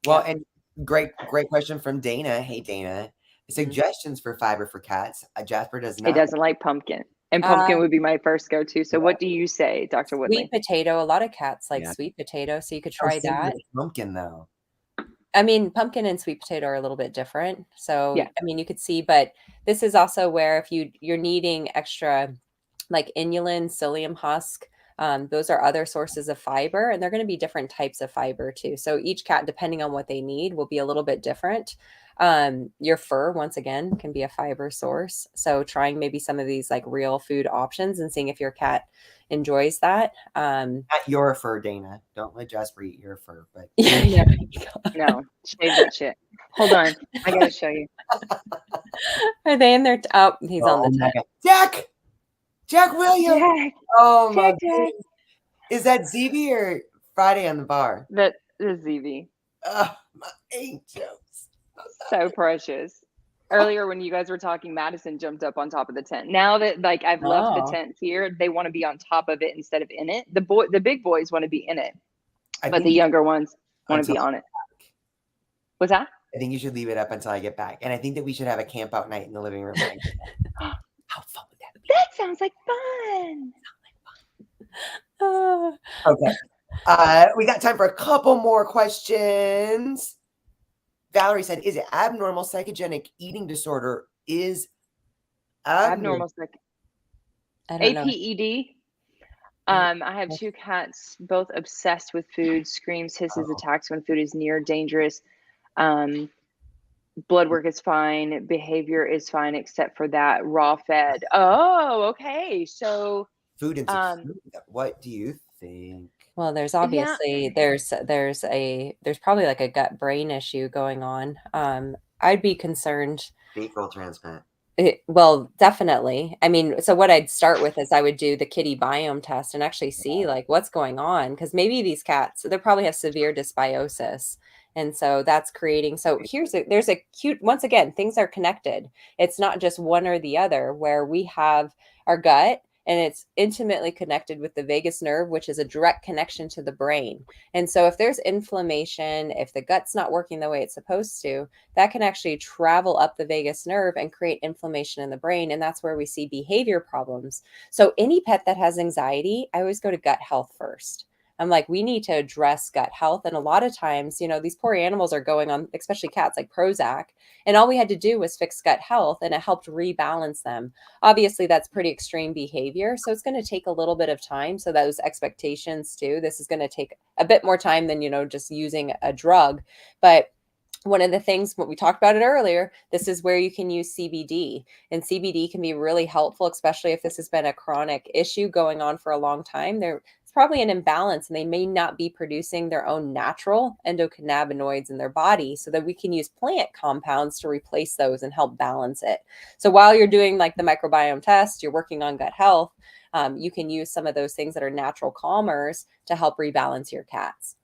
Well, and great question from Dana. Hey, Dana. Suggestions for fiber for cats. Jasper does not. He doesn't like pumpkin, and pumpkin would be my first go-to. So what do you say, Dr. Woodley? Sweet potato. A lot of cats like Yeah. sweet potato, so you could try that. Pumpkin though. I mean, pumpkin and sweet potato are a little bit different. So Yeah. I mean, you could see, but this is also where if you're needing extra like inulin, psyllium husk, those are other sources of fiber, and they're going to be different types of fiber too. So each cat, depending on what they need, will be a little bit different. Your fur, once again, can be a fiber source. So trying maybe some of these like real food options and seeing if your cat enjoys that. Not your fur, Dana. Don't let Jasper eat your fur. But Yeah. No, shave that shit. Hold on, I gotta show you. Are they in there? Oh, he's on the my God. Jack Williams. Jack, Oh my Jack. goodness. Is that ZB or Friday on the bar? that is ZV. Oh, my angels. So precious. Earlier when you guys were talking, Madison jumped up on top of the tent. Now that like I've left the tent here, they want to be on top of it instead of in it. The big boys want to be in it, but the younger ones want to be on it. What's that? I think you should leave it up until I get back. And I think that we should have a camp out night in the living room. How fun would that be? That sounds like fun. Okay. We got time for a couple more questions. Valerie said, is it abnormal psychogenic eating disorder? Is Abnormal I don't know. APED. I have two cats, both obsessed with food, screams, hisses, attacks when food is near dangerous. Blood work is fine. Behavior is fine, except for that raw fed. Oh, okay. So food insecurity. What do you think? Well, there's obviously there's probably like a gut brain issue going on. I'd be concerned. Fecal transplant. Well, definitely. I mean, so what I'd start with is I would do the kitty biome test and actually see like what's going on, because maybe these cats, they probably have severe dysbiosis. And so that's creating, so there's a cute, once again, things are connected. It's not just one or the other, where we have our gut and it's intimately connected with the vagus nerve, which is a direct connection to the brain. And so if there's inflammation, if the gut's not working the way it's supposed to, that can actually travel up the vagus nerve and create inflammation in the brain. And that's where we see behavior problems. So any pet that has anxiety, I always go to gut health first. I'm like, we need to address gut health. And a lot of times, these poor animals are going on, especially cats, like Prozac. And all we had to do was fix gut health, and it helped rebalance them. Obviously, that's pretty extreme behavior. So it's going to take a little bit of time. So those expectations too, this is going to take a bit more time than, just using a drug. But one of the things, what we talked about it earlier, this is where you can use CBD, and CBD can be really helpful, especially if this has been a chronic issue going on for a long time. There's probably an imbalance, and they may not be producing their own natural endocannabinoids in their body, so that we can use plant compounds to replace those and help balance it. So while you're doing like the microbiome test, you're working on gut health, you can use some of those things that are natural calmers to help rebalance your cats.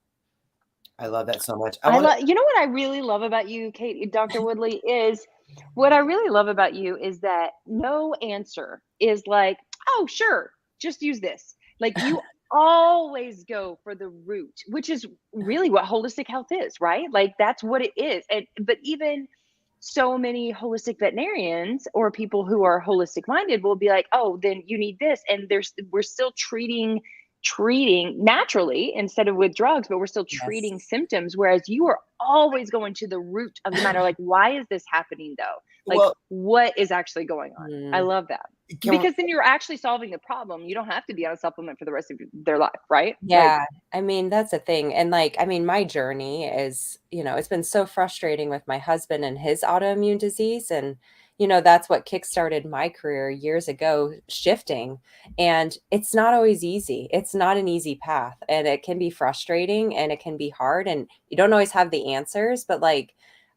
I love that so much. You know what I really love about you, Kate, Dr. Woodley, is what I really love about you is that no answer is like, oh, sure, just use this. Like you always go for the root, which is really what holistic health is, right? Like that's what it is. But even so many holistic veterinarians or people who are holistic minded will be like, oh, then you need this. And we're still treating naturally instead of with drugs, but we're still Yes. treating symptoms, whereas you are always going to the root of the matter. Like, why is this happening though? Like, Well, what is actually going on? I love that, can because then you're actually solving the problem. You don't have to be on a supplement for the rest of their life, right? Yeah, I mean, that's a thing. And like, I mean, my journey is, it's been so frustrating with my husband and his autoimmune disease. And, that's what kickstarted my career years ago, shifting. And it's not always easy. It's not an easy path. And it can be frustrating and it can be hard. And you don't always have the answers. But like,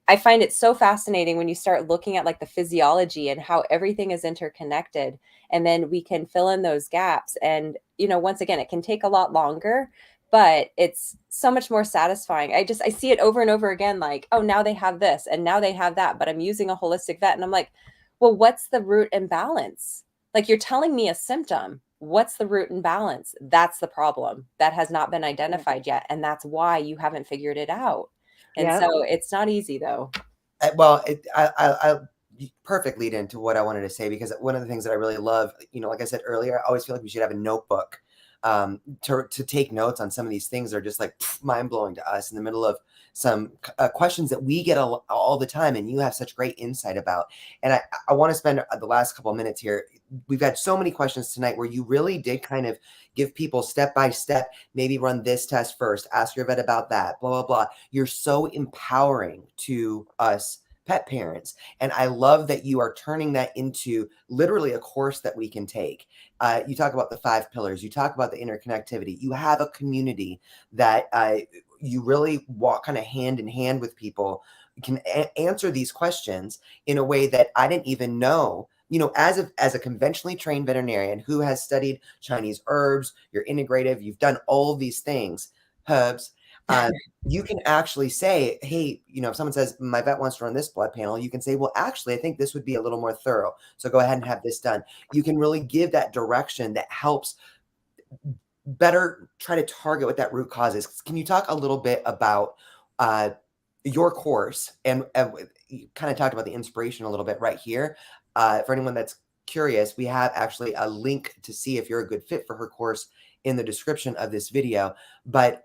I find it so fascinating when you start looking at like the physiology and how everything is interconnected, and then we can fill in those gaps. And once again, it can take a lot longer, but it's so much more satisfying. I see it over and over again, like, oh, now they have this and now they have that, but I'm using a holistic vet, and I'm like, well, what's the root imbalance? Like, you're telling me a symptom, what's the root imbalance? That's the problem that has not been identified yet, and that's why you haven't figured it out. And Yeah. so it's not easy though. well, perfect lead into what I wanted to say, because one of the things that I really love, like I said earlier, I always feel like we should have a notebook to take notes on some of these things that are just like mind blowing to us in the middle of some questions that we get all the time, and you have such great insight about. And I want to spend the last couple of minutes here. We've got so many questions tonight where you really did kind of give people step by step, maybe run this test first, ask your vet about that, blah, blah, blah. You're so empowering to us pet parents. And I love that you are turning that into literally a course that we can take. You talk about the 5 pillars, you talk about the interconnectivity, you have a community that you really walk kind of hand in hand with people, you can answer these questions in a way that I didn't even know. As a conventionally trained veterinarian who has studied Chinese herbs, you're integrative, you've done all of these things, herbs, you can actually say, hey, if someone says my vet wants to run this blood panel, you can say, well, actually, I think this would be a little more thorough. So go ahead and have this done. You can really give that direction that helps better try to target what that root cause is. Can you talk a little bit about your course? And you kind of talked about the inspiration a little bit right here. For anyone that's curious, we have actually a link to see if you're a good fit for her course in the description of this video. But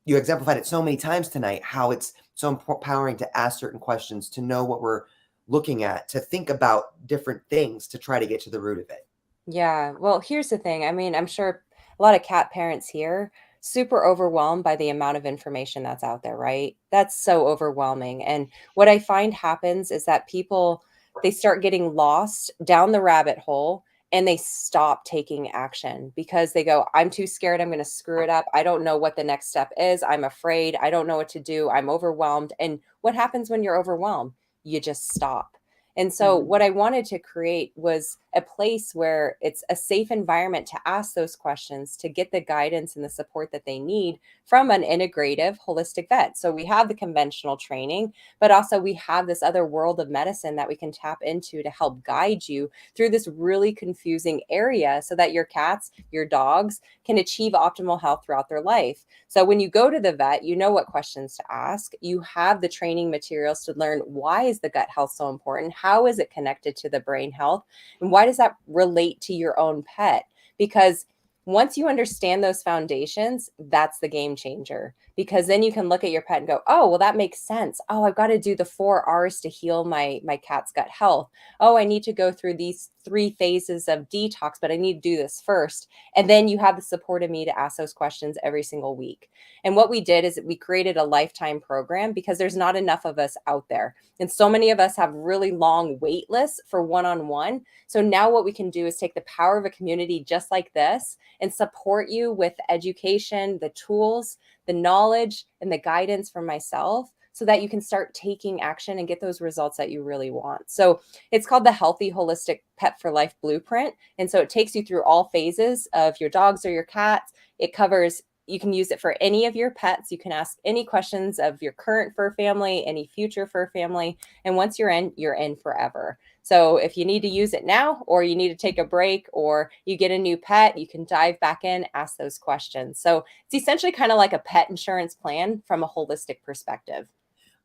you exemplified it so many times tonight, how it's so empowering to ask certain questions, to know what we're looking at, to think about different things, to try to get to the root of it. Yeah. Well, here's the thing. I mean, I'm sure a lot of cat parents here super overwhelmed by the amount of information that's out there, right? That's so overwhelming. And what I find happens is that people, they start getting lost down the rabbit hole, and they stop taking action because they go, I'm too scared, I'm going to screw it up. I don't know what the next step is. I'm afraid. I don't know what to do. I'm overwhelmed. And what happens when you're overwhelmed? You just stop. And so what I wanted to create was a place where it's a safe environment to ask those questions, to get the guidance and the support that they need from an integrative holistic vet. So we have the conventional training, but also we have this other world of medicine that we can tap into to help guide you through this really confusing area so that your cats, your dogs can achieve optimal health throughout their life. So when you go to the vet, you know what questions to ask. You have the training materials to learn, why is the gut health so important? How is it connected to the brain health? And why does that relate to your own pet? Because once you understand those foundations, that's the game changer, because then you can look at your pet and go, oh, well, that makes sense. Oh, I've got to do the 4 R's to heal my cat's gut health. Oh, I need to go through these 3 phases of detox, but I need to do this first. And then you have the support of me to ask those questions every single week. And what we did is we created a lifetime program, because there's not enough of us out there. And so many of us have really long wait lists for one-on-one. So now what we can do is take the power of a community just like this and support you with education, the tools, the knowledge, and the guidance from myself, so that you can start taking action and get those results that you really want. So it's called the Healthy Holistic Pet for Life Blueprint. And so it takes you through all phases of your dogs or your cats. It covers, you can use it for any of your pets. You can ask any questions of your current fur family, any future fur family. And once you're in forever. So if you need to use it now, or you need to take a break, or you get a new pet, you can dive back in, ask those questions. So it's essentially kind of like a pet insurance plan from a holistic perspective.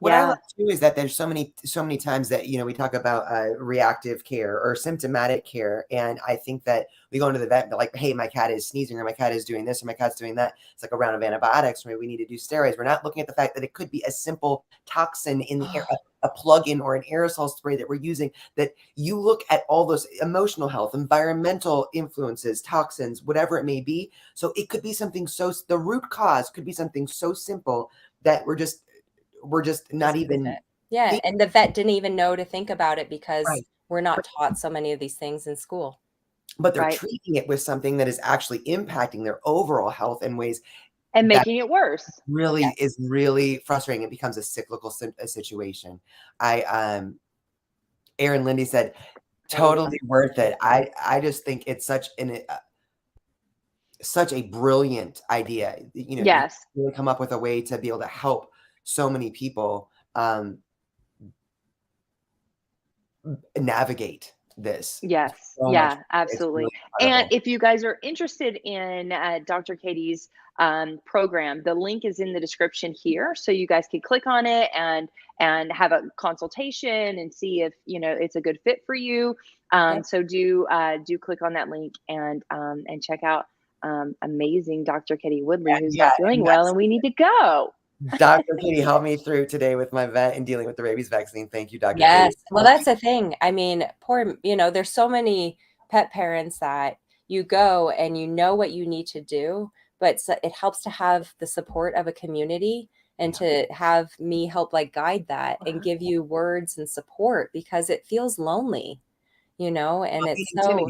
What I love too is that there's so many times that, you know, we talk about reactive care or symptomatic care. And I think that we go into the vet and like, hey, my cat is sneezing, or my cat is doing this, or my cat's doing that. It's like a round of antibiotics, or maybe we need to do steroids. We're not looking at the fact that it could be a simple toxin in the air, a plug-in or an aerosol spray that we're using, that you look at all those emotional health, environmental influences, toxins, whatever it may be. So it could be something the root cause could be something so simple that we're just not even. Yeah. And the vet didn't even know to think about it, because we're not taught so many of these things in school. But they're treating it with something that is actually impacting their overall health in ways and making it worse. Really is really frustrating. It becomes a cyclical situation. Aaron Lindy said, totally worth it. I just think it's such a brilliant idea. You know, yes, you really come up with a way to be able to help so many people navigate this. Yes. So yeah, much. Absolutely. Really and if you guys are interested in Dr. Katie's program, the link is in the description here. So you guys can click on it and have a consultation and see if, you know, it's a good fit for you. So do click on that link and check out amazing Dr. Katie Woodley, who's not feeling well, and we need to go. Dr. Katie helped me through today with my vet and dealing with the rabies vaccine. Thank you, Dr. Yes. Katie. Well, that's the thing. I mean, there's so many pet parents that you go and you know what you need to do, but it helps to have the support of a community and to have me help like guide that and give you words and support, because it feels lonely, you know, and it's so.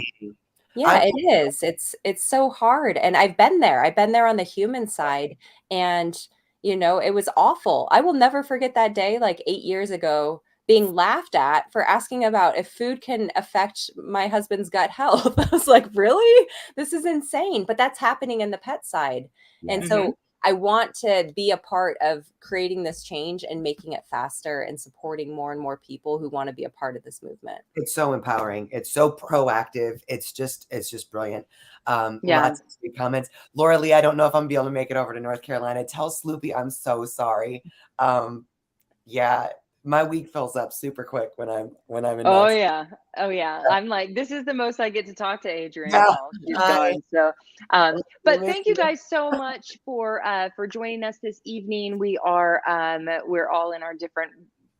Yeah, it is. It's so hard. And I've been there. I've been there on the human side. And, you know, it was awful. I will never forget that day, like 8 years ago, being laughed at for asking about if food can affect my husband's gut health. I was like, really? This is insane. But that's happening in the pet side. And so I want to be a part of creating this change and making it faster and supporting more and more people who want to be a part of this movement. It's so empowering. It's so proactive. It's just brilliant. Lots of sweet comments. Laura Lee, I don't know if I'm gonna be able to make it over to North Carolina. Tell Sloopy I'm so sorry. Yeah, my week fills up super quick when I'm in. Oh yeah. I'm like, this is the most I get to talk to Adrienne while she's gone. So, but thank you guys so much for joining us this evening. We are we're all in our different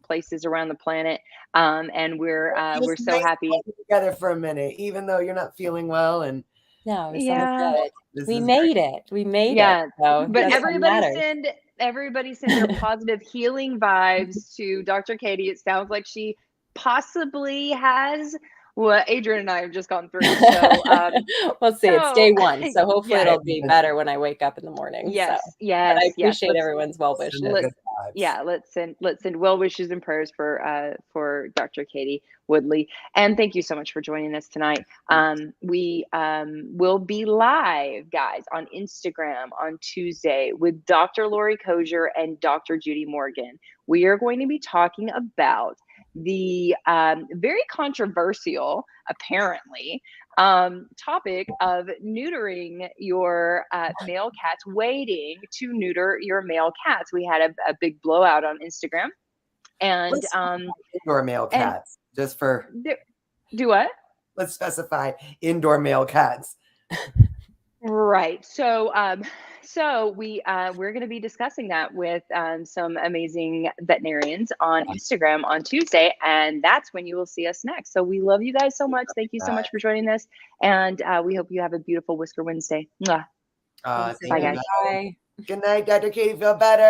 places around the planet, and we're so happy together for a minute, even though you're not feeling well. And no, we made it. So but everybody send their positive healing vibes to Dr. Katie. It sounds like she possibly has what Adrienne and I have just gone through. So we'll see. It's day 1, so hopefully it'll be better when I wake up in the morning. Yes, I appreciate everyone's well wishes. let's send well wishes and prayers for Dr. Katie Woodley. And thank you so much for joining us tonight. We will be live, guys, on Instagram on Tuesday with Dr. Lori Kozier and Dr. Judy Morgan. We are going to be talking about the very controversial, apparently, topic of neutering your male cats, waiting to neuter your male cats. We had a big blowout on Instagram, and indoor male cats, just for do what? Let's specify indoor male cats. Right. So we're going to be discussing that with some amazing veterinarians on Instagram on Tuesday, and that's when you will see us next. So we love you guys so much. Thank you so much for joining us, and we hope you have a beautiful Whisker Wednesday. Bye, Bye, guys. Good night, Dr. Katie. Feel better.